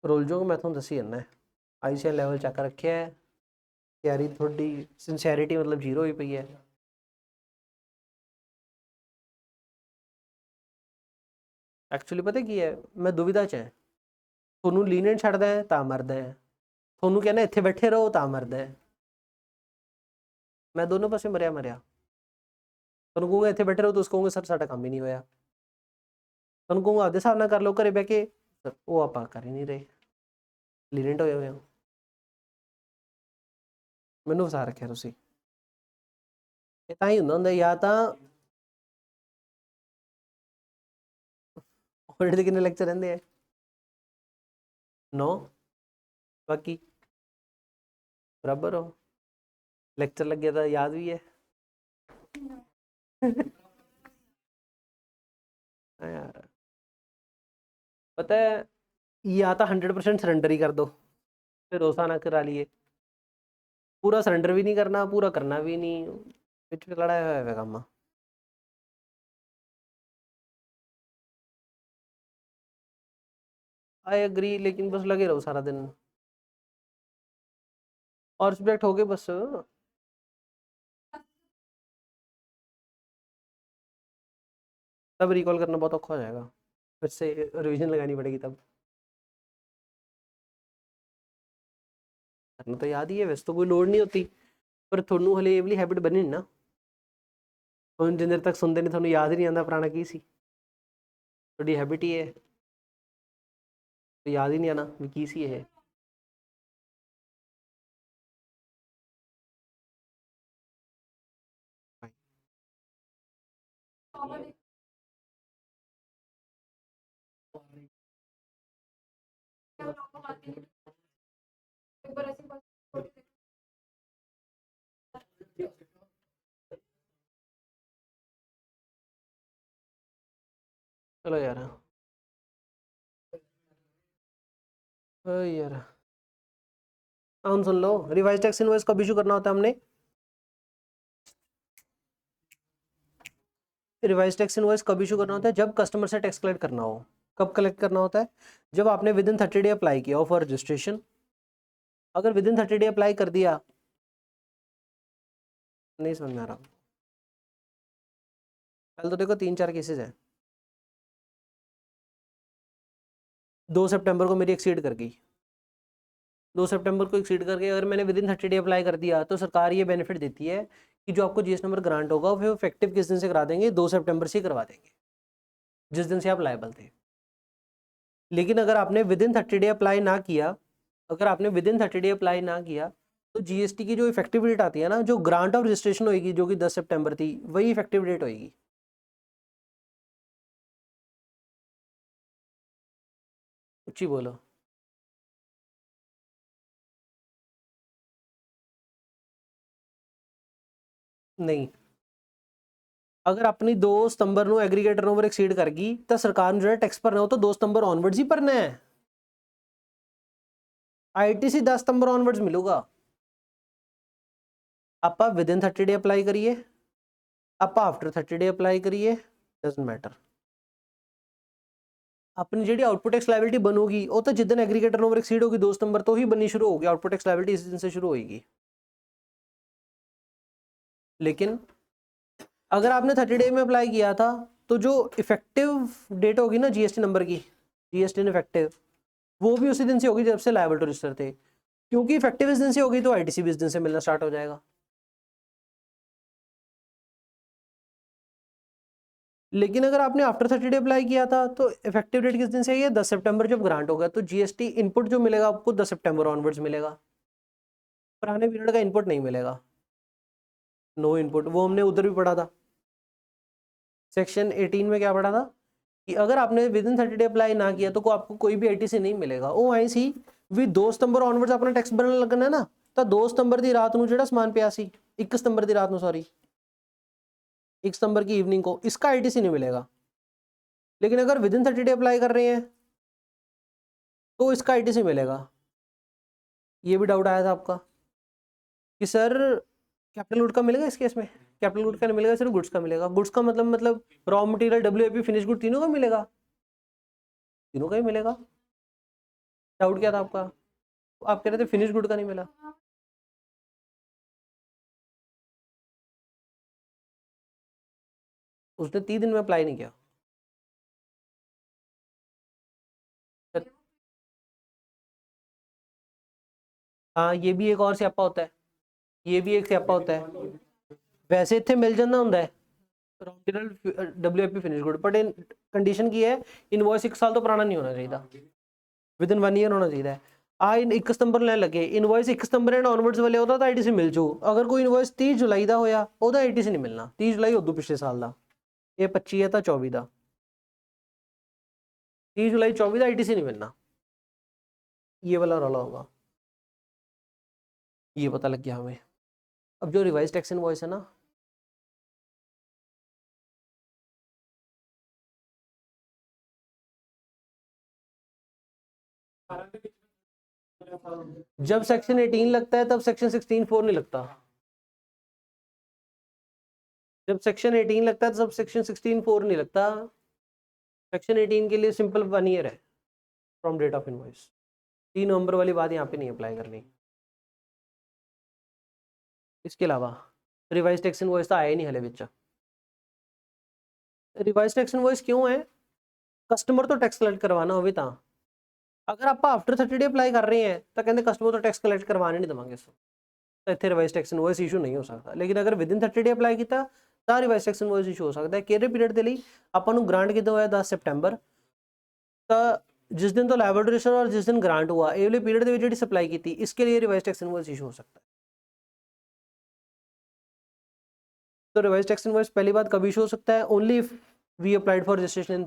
रोलजो को मैं थोड़ा दसी करना है, आईसीएल लेवल चेक रखे है, तैयारी थोड़ी सिंसियरिटी मतलब जीरो ही पई है। एक्चुअली पता की है, मैं दुविधा च है, ਤੁਹਾਨੂੰ ਲੀਨੈਂਟ ਛੱਡਦਾ ਹੈ ਤਾਂ ਮਰਦਾ ਹੈ, ਤੁਹਾਨੂੰ ਕਹਿੰਦਾ ਇੱਥੇ ਬੈਠੇ ਰਹੋ ਤਾਂ ਮਰਦਾ ਹੈ। मैं दोनों पासे मरिया मरिया, ਤੁਹਾਨੂੰ ਕਹੂੰਗਾ ਇੱਥੇ ਬੈਠੇ ਰਹੋ तो उसको कहूँगा सर साडा काम ही नहीं होया, ਤੁਹਾਨੂੰ ਕਹੂੰਗਾ आपदे हिसाब ਨਾਲ कर लो घरे बह के, वो आप कर ही नहीं रहे, ਲੀਨੈਂਟ ਹੋਏ ਹੋਏ ਹੋ। ਮੈਨੂੰ ਫਸਾ ਰੱਖਿਆ ਤੁਸੀਂ, ਇਹ ਤਾਂ ਹੀ ਹੁੰਦਾ ਜਾਂ ਤਾਂ ਹੋਲੀਡੇ ਦੇ ਕਿੰਨੇ ਲੈਕਚਰ ਰਹਿੰਦੇ ਆ? 9, ਬਾਕੀ बराबर हो, लेक्चर लग गया था याद भी है। हाँ यार, पता है या तो 100% सरेंडर ही कर दो, फिर भरोसा ना करा लिए, पूरा सरेंडर भी नहीं करना पूरा करना भी नहीं, पिछ लड़ा हुआ काम। आई एग्री, लेकिन बस लगे रहो सारा दिन और सब्जेक्ट हो गए बस। तब रिकॉल करना बहुत औखा हो जाएगा, फिर से रिवीजन लगानी पड़ेगी तब। करना तो याद ही है, वैसे तो कोई लोड नहीं होती, पर थोनू हले ये वाली हैबिट बनी नहीं ना, ਹੁਣ ਜਿੰਨੇ ਤੱਕ ਸੁਣਦੇ ਨੇ ਤੁਹਾਨੂੰ याद ही नहीं आता पुराना की सी, थोड़ी हैबिट ही है तो याद ही नहीं आना भी की सी है। चलो यार, यार सुन लो, रिवाइज टैक्स इनवॉइस कब इशू करना होता है हमने? रिवाइज टैक्स इनवॉइस कब इशू करना होता है? जब कस्टमर से टैक्स कलेक्ट करना हो। कब कलेक्ट करना होता है? जब आपने विद इन 30 डे अप्लाई किया हो फॉर रजिस्ट्रेशन। अगर विद इन 30 डे अप्लाई कर दिया, नहीं समझ में आ रहा, कल तो देखो 3-4 केसेस हैं। 2 सितंबर को मेरी एक्सीड कर गई, 2 सितंबर को एक्सीड करके अगर मैंने विद इन 30 डे अप्लाई कर दिया तो सरकार ये बेनिफिट देती है कि जो आपको जीएस नंबर ग्रांट होगा वो इफेक्टिव किस दिन से करा देंगे? 2 सितंबर से करवा देंगे, जिस दिन से आप लायबल थे। लेकिन अगर आपने विद इन 30 डे अप्लाई ना किया, अगर आपने विद इन 30 डे अप्लाई ना किया, तो जीएसटी की जो इफेक्टिव डेट आती है ना, जो ग्रांट ऑफ रजिस्ट्रेशन होगी जो कि 10 सितंबर थी, वही इफेक्टिव डेट होगी। कुछ ही बोलो। नहीं, अगर अपनी 2 सितंबर ਨੂੰ एग्रीगेट टर्नओवर एक्सीड कर गई तो सरकार ਨੂੰ ਜਿਹੜਾ टैक्स भरना हो तो 2 सितंबर ऑनवर्ड्स ही भरना है। आईटीसी 10 सितंबर ऑनवर्ड्स मिलेगा। आप विद इन 30 डे अप्लाई करिए, आप आफ्टर 30 डे अप्लाई करिए, डजंट मैटर। अपनी जी आउटपुट टैक्स लायबिलिटी बनोगी वो तो जिस दिन एग्रीगेट टर्नओवर एक्सीड होगी 2 सितंबर तो ही बननी शुरू होगी, आउटपुट टैक्स लायबिलिटी इस दिन से शुरू होगी। लेकिन अगर आपने 30 डे में अप्लाई किया था तो जो इफेक्टिव डेट होगी ना जीएसटी नंबर की, जीएसटी इफेक्टिव, वो भी उसी दिन से होगी जब से लायबल टू रजिस्टर थे। क्योंकि इफेक्टिव इस दिन से होगी तो आईटीसी भी इस दिन से मिलना स्टार्ट हो जाएगा। लेकिन अगर आपने आफ्टर 30 डे अप्लाई किया था तो इफेक्टिव डेट किस दिन से है? 10 सितंबर जब ग्रांट होगा, तो जीएसटी इनपुट जो मिलेगा आपको 10 सितंबर ऑनवर्ड्स मिलेगा, पुराने पीरियड का इनपुट नहीं मिलेगा। नो इनपुट, वो हमने उधर भी पढ़ा था, सेक्शन 18 में क्या पढ़ा था कि अगर आपने विद इन 30 डे अप्लाई ना किया तो आपको कोई भी आईटीसी नहीं मिलेगा। ਉਹ ਆਈ ਸੀ ਵੀ 2 ਸਤੰਬਰ ਆਨਵਰਡਸ ਆਪਣਾ ਟੈਕਸ ਭਰਨ ਲੱਗਣਾ ਨਾ, ਤਾਂ 2 ਸਤੰਬਰ ਦੀ ਰਾਤ ਨੂੰ ਜਿਹੜਾ ਸਮਾਨ ਪਿਆ ਸੀ, 1 सितंबर ਦੀ ਰਾਤ ਨੂੰ, सॉरी 1 सितंबर की इवनिंग को, इसका आईटीसी नहीं मिलेगा। लेकिन अगर विद इन 30 डे अप्लाई कर रहे हैं तो इसका आईटीसी मिलेगा। ये भी डाउट आया था आपका कि सर कैपिटल गुड का मिलेगा इस केस में? कैपिटल गुड का नहीं मिलेगा, सिर्फ गुड्स का मिलेगा। गुड्स का मतलब raw material, WIP, finish good, तीनों का मिलेगा, तीनों का ही मिलेगा। डाउट क्या था आपका? आप कह रहे थे फिनिश गुड का नहीं मिला। उसने 30 दिन में अप्लाई नहीं किया। हाँ, ये भी एक और स्यापा होता है, ये भी एक स्यापा होता है। वैसे इतने मिल जाना होता है raw material, WIP, finish good, but in condition की है इनवॉइस 1 साल तो पुराना नहीं होना चाहिए, विद इन 1 ईयर होना चाहिए। आ 1 सितंबर ਲੈਣ ਲੱਗੇ, ਇਨਵੋਇਸ 1 ਸਿਤੰਬਰ ਐਂਡ ਆਨਵਰਡਸ ਵਾਲੇ ਉਹਦਾ ਤਾਂ ਆਈਟੀਸੀ ਮਿਲ ਜੂ। ਅਗਰ ਕੋਈ ਇਨਵੋਇਸ 30 ਜੁਲਾਈ ਦਾ ਹੋਇਆ ਉਹਦਾ ਆਈਟੀਸੀ ਨਹੀਂ ਮਿਲਣਾ। 30 ਜੁਲਾਈ ਉਦੋਂ ਪਿਛਲੇ ਸਾਲ ਦਾ, ਇਹ 25 ਹੈ ਤਾਂ 24 ਦਾ, 30 जुलाई 24 का आईटीसी नहीं मिलना। ये वाला रौला होगा, ये पता लग गया हमें। अब जो रिवाइज टैक्स इनवॉइस है ना, जब सेक्शन 18 लगता है तब सेक्शन 16(4) नहीं लगता। जब सेक्शन 18 लगता है तो सब सेक्शन 16(4) नहीं लगता। सेक्शन 18 के लिए सिंपल 1 ईयर है फ्रॉम डेट ऑफ इनवॉइस। 3 नवंबर वाली बात यहाँ पे नहीं अप्लाई करनी। इसके अलावा रिवाइज टैक्स इनवॉइस तो आया ही नहीं हले बिच। रिवाइज टैक्स इनवॉइस क्यों है? कस्टमर तो टैक्स कलेक्ट करवाना होवे ਤਾਂ। अगर आप आफ्टर 30 डे अप्लाई कर रहे हैं तो कहते कस्टमर तो टैक्स कलेक्ट करवाने नहीं देवांगे, तो इतने रिवाइज टैक्स इनवॉइस इशू नहीं हो सकता। लेकिन अगर विद इन 30 डे अप्लाई किया तो रिवाइज टैक्स इनवॉइस इशू हो सकता है। किहड़े पीरियड के लिए? ਆਪਾਂ ਨੂੰ ग्रांट कितों होया 10 सितंबर, तो जिस दिन तो लायबल रजिस्टर और जिस दिन ग्रांट हुआ ये वाले पीरियड में जी सप्लाई की थी, इसके लिए रिवाइज टैक्स इनवॉइस इशू हो सकता है। तो रिवाइज टैक्स इनवॉइस पहली बात कभी इशू हो सकता है? Only if we applied for registration in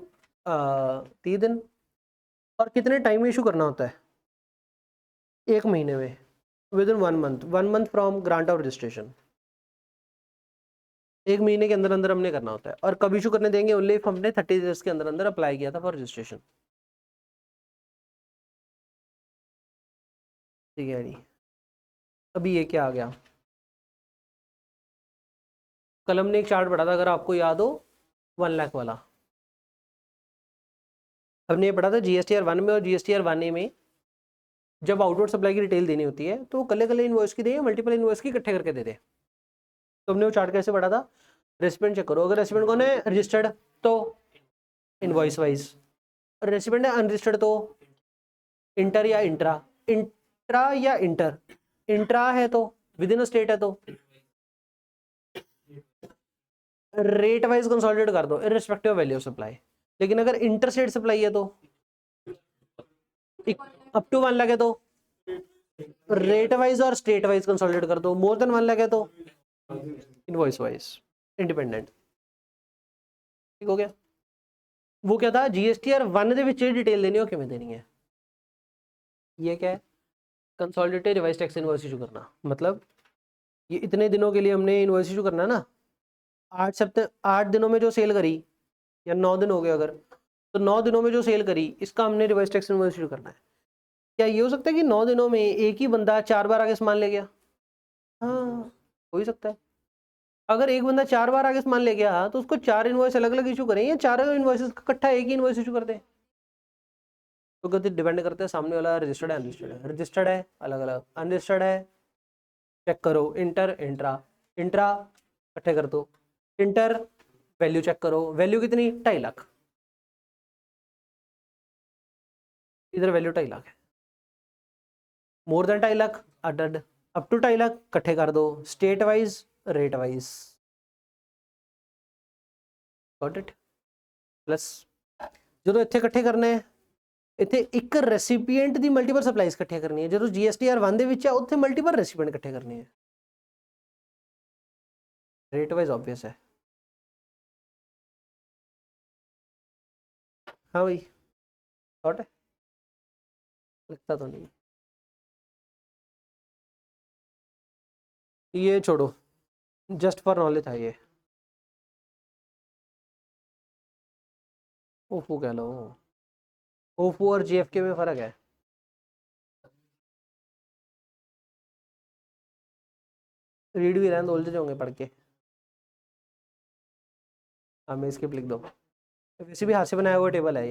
30 दिन। और कितने टाइम में इशू करना होता है? 1 महीने में, with in 1 month, 1 month from grant of registration. 1 महीने के अंदर अंदर हमने करना होता है, और कब इशू करने देंगे? ओनली इफ हमने 30 डेज के अंदर अंदर अप्लाई किया था फॉर रजिस्ट्रेशन। ठीक है जी। अभी ये क्या आ गया, कल हमने एक चार्ट पढ़ा था, अगर आपको याद हो, 1 लाख वाला। हमने ये पढ़ा था जीएसटीआर 1 में और जीएसटीआर 1A में जब आउटवर्ड सप्लाई की डिटेल देनी होती है तो कल्ले कल्ले इनवॉइस की दे, मल्टीपल इनवॉइस की इकट्ठे करके दे दे। तो हमने वो चार्ट कैसे पढ़ा था? रेसिपिएंट चेक करो, अगर रेसिपिएंट कौन है? रजिस्टर्ड, तो इनवॉइस वाइज। रेसिपिएंट है अनरजिस्टर्ड, तो इंटर या इंट्रा, इंट्रा या इंटर। इंट्रा है तो विद इन स्टेट है तो रेट वाइज कंसोलिडेट कर दो irrespective of value of supply. लेकिन अगर इंटर स्टेट सप्लाई है तो अप टू 1 लाख है तो रेट वाइज और स्टेट वाइज कंसोलिडेट कर दो, मोर देन 1 लाख है तो इनवॉइस वाइज इंडिपेंडेंट। ठीक हो गया। वो क्या था? जीएसटीआर 1 ਦੇ ਵਿੱਚ डिटेल देनी हो किमें देनी है? ये क्या है? Consolidated revise tax invoice issue करना। मतलब ये इतने दिनों के लिए हमने इनवॉइस इशू करना है ना, 8 दिनों में जो सेल करी, या 9 दिन हो गए अगर, तो 9 दिनों में जो सेल करी इसका हमने रिवाइज टैक्स इनवॉइस इशू करना है। क्या ये हो सकता है कि 9 दिनों में एक ही बंदा 4 बार आगे सामान ले गया? हाँ, हो ही सकता है। अगर एक बंदा 4 बार आगे सामान ले गया तो उसको 4 इनवॉइस अलग अलग इशू करें, या 4 इनवॉइसेस का इकट्ठा एक ही इनवॉइस इशू कर दें? तो कहते डिपेंड करते हैं सामने वाला रजिस्टर्ड है अनरजिस्टर्ड है। रजिस्टर्ड है अलग अलग, अनरजिस्टर्ड है चेक करो, इंटर इंट्रा, इंट्रा इकट्ठे कर दो, इंटर वैल्यू चेक करो, वैल्यू कितनी? 2.5 लाख, इधर वैल्यू 2.5 लाख है, more than 2.5 lakh add, up to 2.5 lakh इकट्ठे कर दो, state wise rate wise. Got it? Plus जो इतने इकट्ठे करने हैं, इतने एक रेसिपिएंट दी मल्टीपल सप्लाईज इकट्ठे करनी है। जो जीएसटीआर 1 ਦੇ ਵਿੱਚ ਹੈ ਉੱਥੇ मल्टीपल रेसिपिएंट इकट्ठे करने हैं। रेट वाइज ऑब्वियस है। हाँ भाई, थॉट है, लगता तो नहीं। ये छोड़ो, जस्ट फॉर नॉलेज था ये। ओफो कह लो, ओफो और जीएफके में फर्क है। रीड भी रहने दो, उलझ जाओगे पढ़ के। हमें स्किप लिख दो, वैसे भी हाथ से बनाया हुआ टेबल है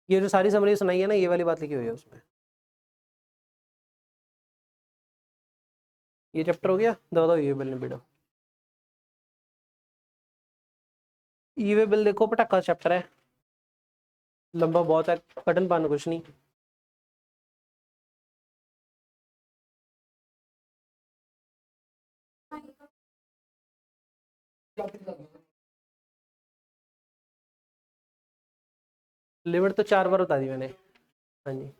ये जो सारी समरी सुनाई है ना, ये वाली बात लिखी हुई है उसमें। ये चैप्टर हो गया, दो ये बिल निबड़ो। ये बिल देखो, पटाखा चैप्टर है, लंबा बहुत है, कटन पाना कुछ नहीं। लिमिट तो 4 बार बता दी मैंने। हाँ जी,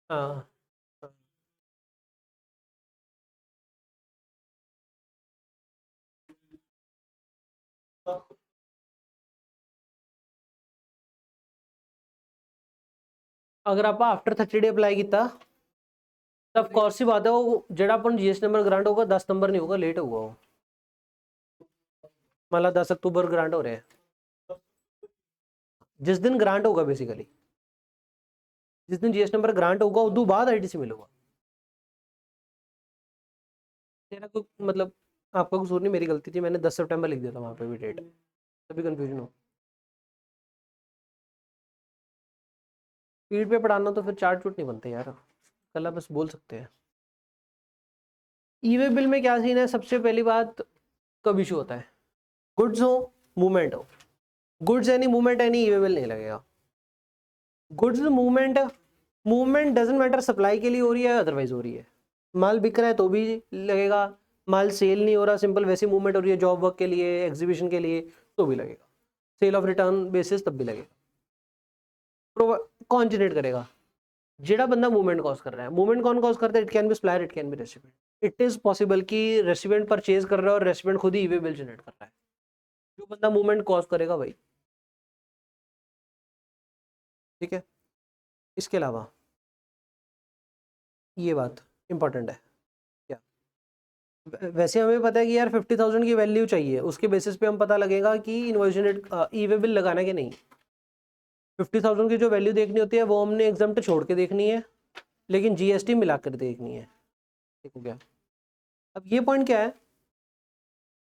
हाँ, अगर आप आफ्टर 30 डे अप्लाई किया तब कोर्स ही बात है, वो जेड़ा अपन जीएस नंबर ग्रांट होगा 10 नंबर नहीं होगा, लेट होगा वो। मतलब 10 अक्टूबर ग्रांट हो रहे हैं, जिस दिन ग्रांट होगा बेसिकली, जिस दिन जीएस नंबर ग्रांट होगा उदू बाद आईटीसी मिलेगा। तेरा कोई मतलब, आपका कसूर नहीं, मेरी गलती थी, मैंने 10 सितंबर लिख दिया था वहां पे भी डेट, तभी कंफ्यूजन हो। स्पीड पे पढ़ाना तो फिर चार्ट चूट नहीं बनते यार, कल बस बोल सकते हैं। ईवे बिल में क्या सीन है? सबसे पहली बात, कब इशू होता है? गुड्स हो, मूवमेंट हो, goods any movement any, e-way bill नहीं लगेगा। Goods movement, movement doesn't matter supply के लिए हो रही है अदरवाइज हो रही है, माल बिक रहा है तो भी लगेगा, माल सेल नहीं हो रहा, सिंपल वैसी मूवमेंट हो रही है जॉब वर्क के लिए, एग्जीबिशन के लिए, तो भी लगेगा, सेल ऑफ रिटर्न बेसिस तब भी लगेगा। कौन जनरेट करेगा? जेड़ा बंदा मूवमेंट कॉज कर रहा है। मूवमेंट कौन कॉज करता है? It can be supplier, it can B recipient. It is possible कि रेसिपिएंट परचेज कर रहा है और रेसिपिएंट खुद ही ईवे बिल जनरेट कर रहा है, जो बंदा मूवमेंट कॉज करेगा भाई। ठीक है, इसके अलावा ये बात इंपॉर्टेंट है क्या? वैसे हमें पता है कि यार 50,000 की वैल्यू चाहिए, उसके बेसिस पे हम पता लगेगा कि इनवॉइस यूनिट ई वे बिल लगाना कि नहीं। 50,000 की जो वैल्यू देखनी होती है वो हमने एग्जाम्प्ट छोड़ के देखनी है, लेकिन जीएसटी मिलाकर देखनी है। ठीक हो गया। अब ये पॉइंट क्या है,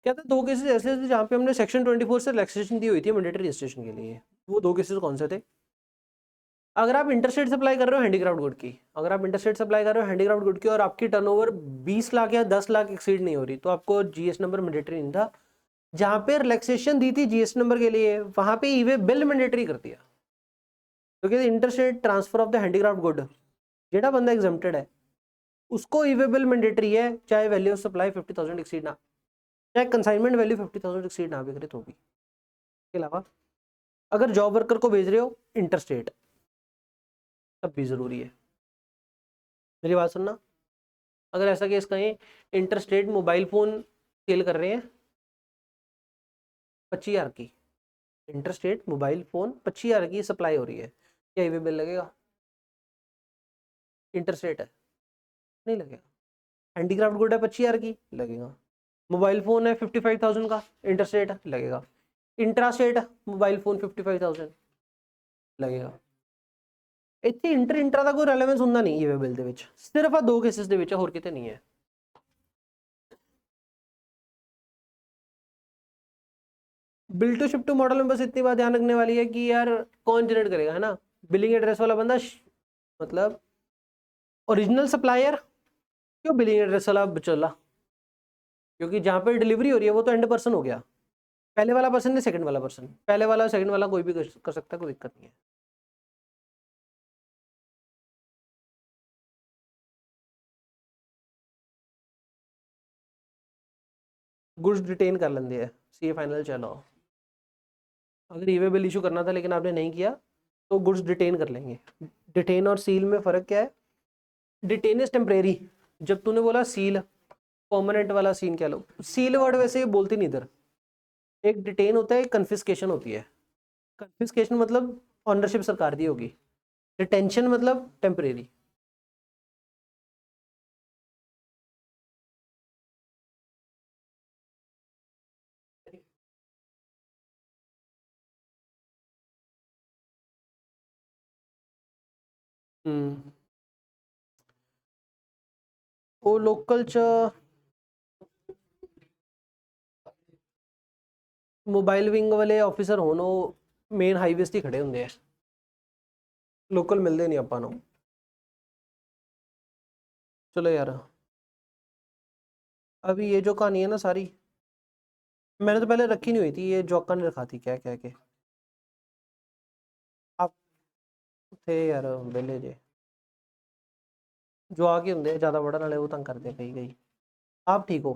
क्या था, दो केसेस ऐसे थे जहाँ पे हमने सेक्शन 24 से रिलैक्सेशन दी हुई थी मैंडेटरी रजिस्ट्रेशन के लिए। वो दो केसेस कौन से थे? अगर आप इंटरस्टेट सप्लाई कर रहे हो हैंडीक्राफ्ट गुड की, अगर आप इंटरस्टेट सप्लाई कर रहे हो हैंडीक्राफ्ट गुड की और आपकी टर्नओवर 20 लाख या 10 लाख एक्सीड नहीं हो रही, तो आपको जीएस नंबर मैंडेटरी नहीं था। जहाँ पे रिलैक्सेशन दी थी जीएस नंबर के लिए, वहां पे ई वे बिल मैंडेटरी कर दिया। तो कहते interstate transfer of the handicraft good, जेड़ा बंदा एग्जम्प्टेड है उसको ई वे बिल मैंडेटरी है, चाहे वैल्यू ऑफ सप्लाई 50,000 एक्सीड ना, चाहे कंसाइनमेंट वैल्यू 50,000 एक्सीड ना भी करे तो भी। इसके अलावा अगर जॉब वर्कर को भेज रहे हो इंटरस्टेट, तब भी जरूरी है। मेरी बात सुनना, अगर ऐसा केस कहें इंटरस्टेट मोबाइल फोन सेल कर रहे हैं 25,000 की, इंटरस्टेट मोबाइल फोन 25,000 की सप्लाई हो रही है, क्या ई वे बिल लगेगा? इंटरस्टेट है, नहीं लगेगा। हैंडीक्राफ्ट गुड है 25,000 की, लगेगा। मोबाइल फोन है 55,000 का, इंटरस्टेट लगेगा। इंट्रास्टेट मोबाइल फोन 55,000 लगेगा। ਇੱਥੇ ਇੰਟਰਾ ਦਾ ਕੋਈ ਰੈਲੇਵੈਂਸ ਹੁੰਦਾ ਨਹੀਂ ਈਵੇ ਬਿੱਲ ਦੇ ਵਿੱਚ, ਸਿਰਫ ਆ ਦੋ ਕੇਸਿਸ ਦੇ ਵਿੱਚ, ਹੋਰ ਕਿਤੇ ਨਹੀਂ ਹੈ। Bill to ship to model में बस इतनी बात ध्यान रखने वाली है कि यार कौन जनरेट करेगा, है ना? बिलिंग एड्रेस वाला बंदा मतलब ओरिजिनल सप्लायर, क्यों बिलिंग एड्रेस वाला बचोला? क्योंकि जहाँ पे डिलीवरी हो रही है वो तो एंड पर्सन हो गया, पहले वाला पर्सन नहीं सेकंड वाला पर्सन, पहले वाला सेकंड वाला कोई भी कर सकता है, कोई दिक्कत नहीं है। गुड्स डिटेन कर लेंगे है, सी फाइनल चलो। अगर ई वे बिल इशू करना था लेकिन आपने नहीं किया तो गुड्स डिटेन कर लेंगे। डिटेन और सील में फ़र्क क्या है? डिटेन इज टेम्परेरी, जब तूने बोला सील परमानेंट वाला सीन, क्या लो सील वर्ड वैसे ये बोलती नहीं इधर। एक डिटेन होता है, एक कन्फिस्केशन होती है। कन्फिस्केशन मतलब ऑनरशिप सरकार दी होगी, डिटेंशन मतलब टेम्परेरी। वो लोकल च मोबाइल विंग वाले ऑफिसर होन, वो मेन हाईवे से खड़े होंगे, लोकल मिलते नहीं ਆਪਾਂ ਨੂੰ। चलो यार, अभी ये जो कहानी है ना सारी, मैंने तो पहले रखी नहीं हुई थी, ये जॉका ने रखा थी क्या कह के। आप थे यार बेले जे जो आगे होंगे ज़्यादा बड़ा नाले वो तंग करते कहीं कहीं। आप ठीक हो?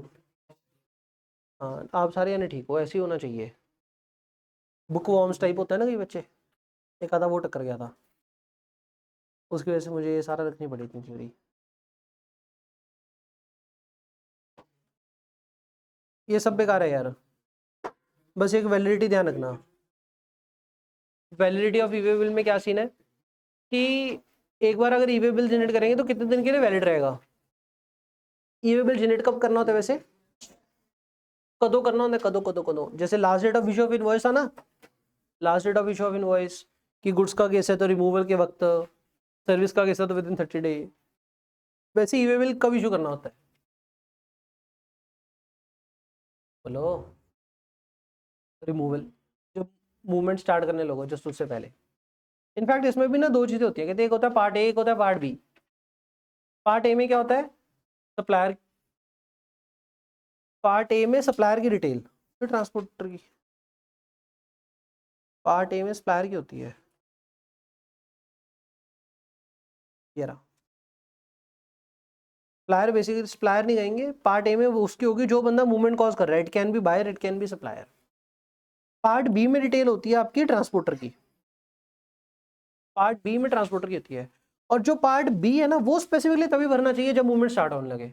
हाँ आप सारे यानी ठीक हो, ऐसे ही होना चाहिए। बुक वॉर्म्स टाइप होता है ना कई बच्चे, एक आधा वो टक्कर गया था, उसकी वजह से मुझे ये सारा रखनी पड़ी थी थ्योरी। ये सब बेकार है यार, बस एक वैलिडिटी ध्यान रखना। वैलिडिटी ऑफ ईवे बिल में क्या सीन है कि एक बार अगर ईवे बिल जनरेट करेंगे तो कितने दिन के लिए वैलिड रहेगा? ईवे बिल जनरेट कब करना होता है वैसे? कदों करना होता है, कदों कदों कदों, जैसे last date of issue of invoice था ना, last date of issue of invoice कि गुड्स का केस है तो रिमूवल के वक्त, सर्विस का केस है तो विद इन 30 डे। वैसे ईवे बिल कब इशू करना होता है? बोलो। रिमूवल, जब मूवमेंट स्टार्ट करने लोगों जस्ट उससे पहले। इनफैक्ट इसमें भी ना दो चीज़ें होती है, कहते एक होता है पार्ट ए, एक होता है पार्ट बी। पार्ट ए में क्या होता है? सप्लायर, पार्ट ए में सप्लायर की डिटेल, फिर ट्रांसपोर्टर की। पार्ट ए में सप्लायर की होती है, ये रहा सप्लायर। बेसिकली सप्लायर नहीं कहेंगे, पार्ट ए में वो उसकी होगी जो बंदा मूवमेंट कॉज कर रहा है, it can be buyer, it can be supplier. Part B में डिटेल होती है आपकी ट्रांसपोर्टर की, पार्ट बी में ट्रांसपोर्टर की होती है। और जो पार्ट बी है ना वो स्पेसिफिकली तभी भरना चाहिए जब मूवमेंट स्टार्ट होने लगे।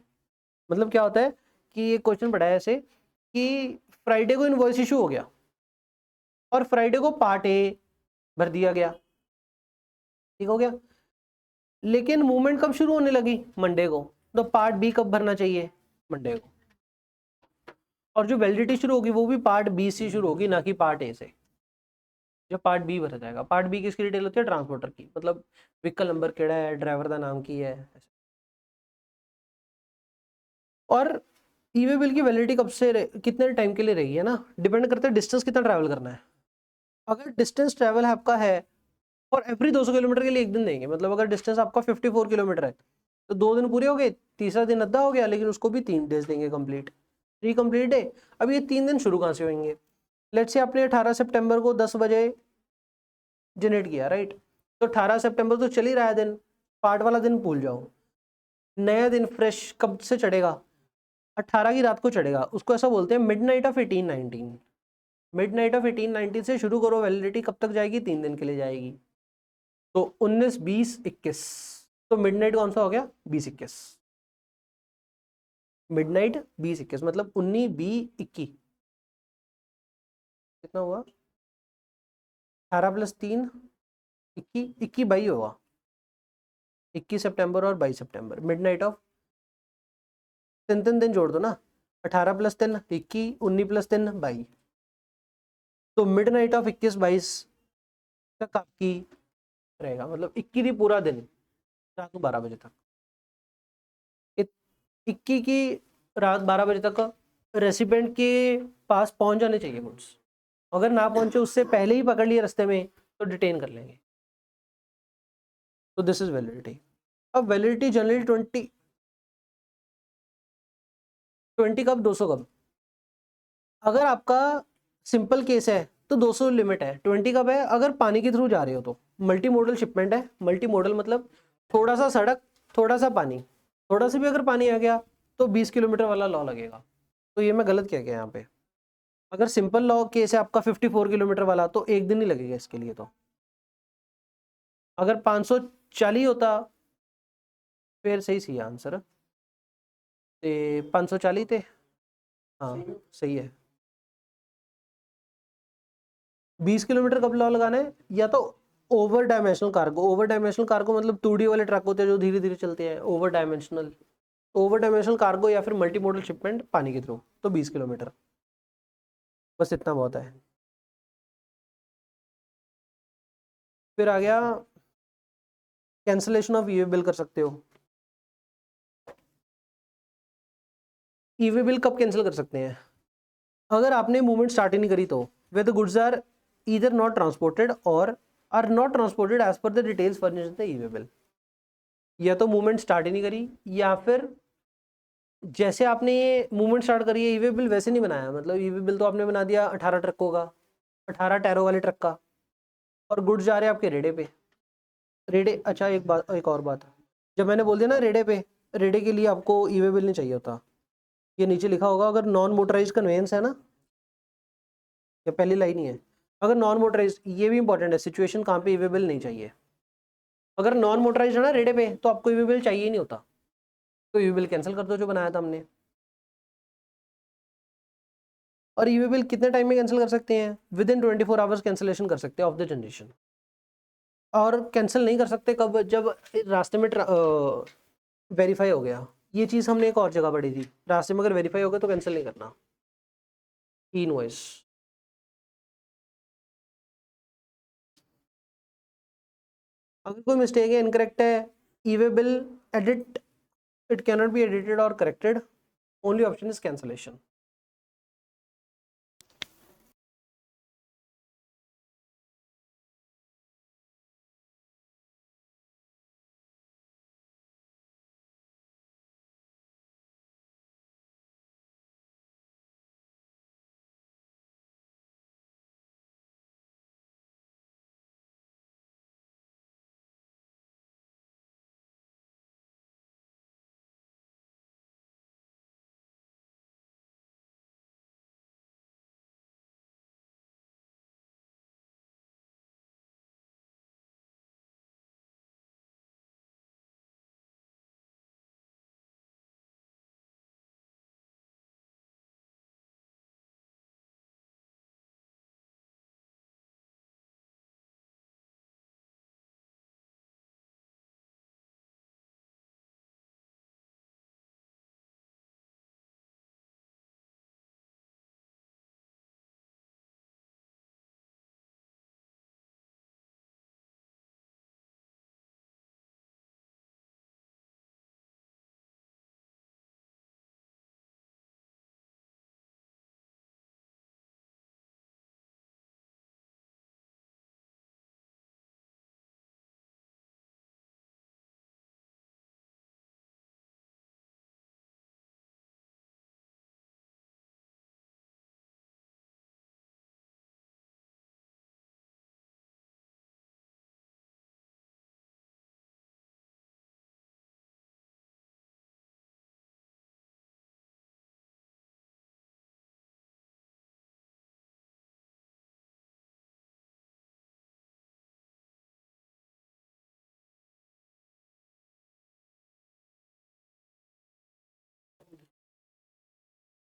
मतलब क्या होता है कि एक क्वेश्चन पढ़ा है ऐसे कि फ्राइडे को इनवॉइस इशू हो गया और फ्राइडे को पार्ट ए भर दिया गया, ठीक हो गया। लेकिन मूवमेंट कब शुरू होने लगी? मंडे को। तो पार्ट बी कब भरना चाहिए? मंडे को। और जो वैलिडिटी शुरू होगी वो भी पार्ट बी से शुरू होगी, ना कि पार्ट ए से। जब पार्ट बी भरा जाएगा, पार्ट बी किसकी डिटेल होती है? ट्रांसपोर्टर की, मतलब व्हीकल नंबर केड़ा है, ड्राइवर का नाम की है। और ई वे बिल की वैलिडिटी कब से कितने टाइम के लिए रहेगी, है ना? डिपेंड करता है डिस्टेंस कितना ट्रैवल करना है। अगर डिस्टेंस ट्रैवल है आपका है, और एवरी 200 किलोमीटर के लिए एक दिन देंगे, मतलब अगर डिस्टेंस आपका 54 किलोमीटर है तो 2 दिन पूरे हो गए, तीसरा दिन अद्धा हो गया, लेकिन उसको भी 3 डेज देंगे कंप्लीट। 3 कंप्लीट है। अब ये 3 दिन शुरू कहाँ से होंगे? लेट्स से आपने 18 सितंबर को 10 बजे जनरेट किया, राइट? तो 18 सितंबर तो चल ही रहा है दिन, पार्ट वाला दिन भूल जाओ। नया दिन फ्रेश कब से चढ़ेगा? 18 की रात को चढ़ेगा, उसको ऐसा बोलते हैं मिडनाइट ऑफ 1819। मिडनाइट ऑफ 1819 से शुरू करो, वैलिडिटी कब तक जाएगी? 3 दिन के लिए जाएगी। तो 19, 20, 21, तो मिडनाइट कौन सा हो गया? 20, 21। मिडनाइट 20, 21 मतलब 19, 20, 21 कितना हुआ? 18 + 3 21, 21, 22 होगा। 21 सितंबर और 22 सितंबर, मिडनाइट ऑफ 3 दिन जोड़ दो ना, 18 + 3 21, 19 + 3 22। तो मिडनाइट ऑफ 21, 22 तक आपकी रहेगा, मतलब 21 ही पूरा दिन, रात को 12 बजे तक। 21 की रात 12 बजे तक रेसिपेंट के पास पहुंच जाने चाहिए गुड्स। अगर ना पहुंचे, उससे पहले ही पकड़ लिए रास्ते में, तो डिटेन कर लेंगे। तो दिस इज वैलिडिटी। अब वैलिडिटी जनरली 20 कब, 200 कब? अगर आपका सिंपल केस है तो 200 लिमिट है। 20 कब है? अगर पानी के थ्रू जा रहे हो तो। मल्टी मॉडल शिपमेंट है। मल्टी मॉडल मतलब थोड़ा सा सड़क, थोड़ा सा पानी, थोड़ा सा भी अगर पानी आ गया तो 20 किलोमीटर वाला लॉ लगेगा। तो ये मैं गलत कह गया यहाँ पे। अगर सिंपल लॉ केस है आपका 54 किलोमीटर वाला, तो एक दिन ही लगेगा इसके लिए। तो अगर 540 होता, फिर सही आंसर। 540 थे, हाँ सही है। 20 किलोमीटर कब लॉ लगाना है? या तो over dimensional cargo. Over dimensional cargo मतलब 2D वाले ट्रक होते हैं जो धीरे धीरे चलते हैं, over dimensional. Over dimensional cargo या फिर मल्टी मॉडल शिपमेंट पानी के थ्रू, तो 20 किलोमीटर, बस इतना बहुत है। फिर आ गया कैंसिलेशन ऑफ ईवे बिल कर सकते हो। ईवे बिल कब कैंसिल कर सकते हैं? अगर आपने मूवमेंट स्टार्ट ही नहीं करी तो, where the goods are either not transported or are not transported as per the details furnished in the e way bill. या तो मूवमेंट स्टार्ट ही नहीं करी, या फिर जैसे आपने ये मूवमेंट स्टार्ट करी है, ईवे बिल वैसे नहीं बनाया, मतलब ईवे बिल तो आपने बना दिया 18 ट्रकों का, 18 टैरो वाले ट्रक का, और गुड्स जा रहे हैं आपके रेडे पे। रेडे, अच्छा एक बात, एक और बात, जब मैंने बोल दिया ना रेडे पे, रेडे के लिए आपको ईवे बिल नहीं चाहिए होता। ये नीचे लिखा होगा, अगर नॉन मोटराइज कन्वेंस है ना, ये पहली लाइन ही है। अगर नॉन मोटराइज, ये भी इंपॉर्टेंट है, सिचुएशन कहाँ पे ईवे बिल नहीं चाहिए। अगर नॉन मोटराइज है ना रेडे पे, तो आपको ईवे बिल चाहिए ही नहीं होता, तो ईवे बिल कैंसिल कर दो जो बनाया था हमने। और ईवे बिल कितने टाइम में कैंसिल कर सकते हैं? विद इन 24 आवर्स कैंसिलेशन कर सकते हैं ऑफ द जनरेशन। और कैंसिल नहीं कर सकते कब? जब रास्ते में वेरीफाई हो गया। ये चीज़ हमने एक और जगह पढ़ी थी, रास्ते में अगर वेरीफाई हो गया तो कैंसिल नहीं करना। इनवॉइस, अगर कोई मिस्टेक है, इनकरेक्ट है, e way bill edit, it cannot be edited or corrected, only option is cancellation.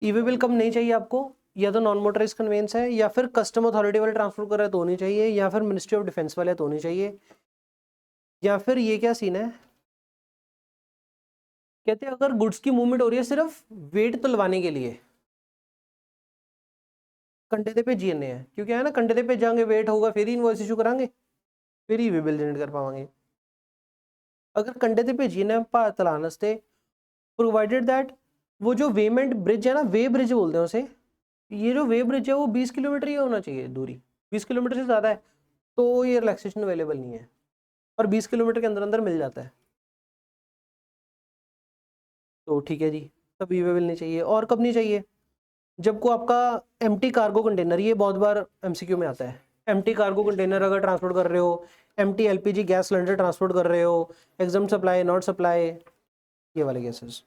E way bill कब नहीं चाहिए आपको, या तो नॉन मोटराइज कन्वेंस है, या फिर कस्टम अथॉरिटी वाले ट्रांसपोर्ट कर रहे हैं तो होनी चाहिए, या फिर मिनिस्ट्री ऑफ डिफेंस वाले तो होनी चाहिए, या फिर ये क्या सीन है, कहते हैं अगर गुड्स की मूवमेंट हो रही है सिर्फ वेट तुलवाने के लिए, कंधे पे जीएनए है, क्योंकि है ना कंधे पे जाएंगे वेट होगा फिर ही इनवॉइस इशू करांगे, फिर ही वे बिल जनरेट कर पाएंगे। अगर कंधे पे जीएनए तलान से प्रोवाइडेड दैट वो जो वेमेंट ब्रिज है ना, वे ब्रिज बोलते हैं उसे, ये जो वे ब्रिज है वो 20 किलोमीटर ही होना चाहिए दूरी, 20 किलोमीटर से ज़्यादा है तो ये रिलैक्सेशन अवेलेबल नहीं है, और 20 किलोमीटर के अंदर अंदर मिल जाता है, तो ठीक है जी, तब ई वे बिल नहीं चाहिए। और कब नहीं चाहिए, जब को आपका एम्प्टी कार्गो कंटेनर, ये बहुत बार एमसीक्यू में आता है, एम्प्टी कार्गो कंटेनर अगर ट्रांसपोर्ट कर रहे हो, empty LPG gas cylinder transport कर रहे हो, एग्जाम सप्लाई नॉट सप्लाई, ये वाले केसेस।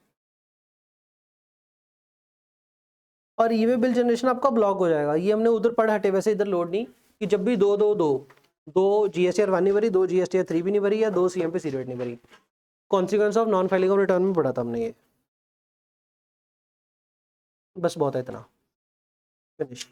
और ई वे बिल जनरेशन आपका ब्लॉक हो जाएगा, ये हमने उधर पढ़ हटे, वैसे इधर लोड नहीं, कि जब भी दो जीएसटीआर 1 नहीं भरी, दो जीएसटीआर 3 भी नहीं भरी, या दो सीएमपी सीरेट नहीं भरी, consequence of non filing of return में पढ़ा था हमने ये, बस बहुत है इतना, फिनिश।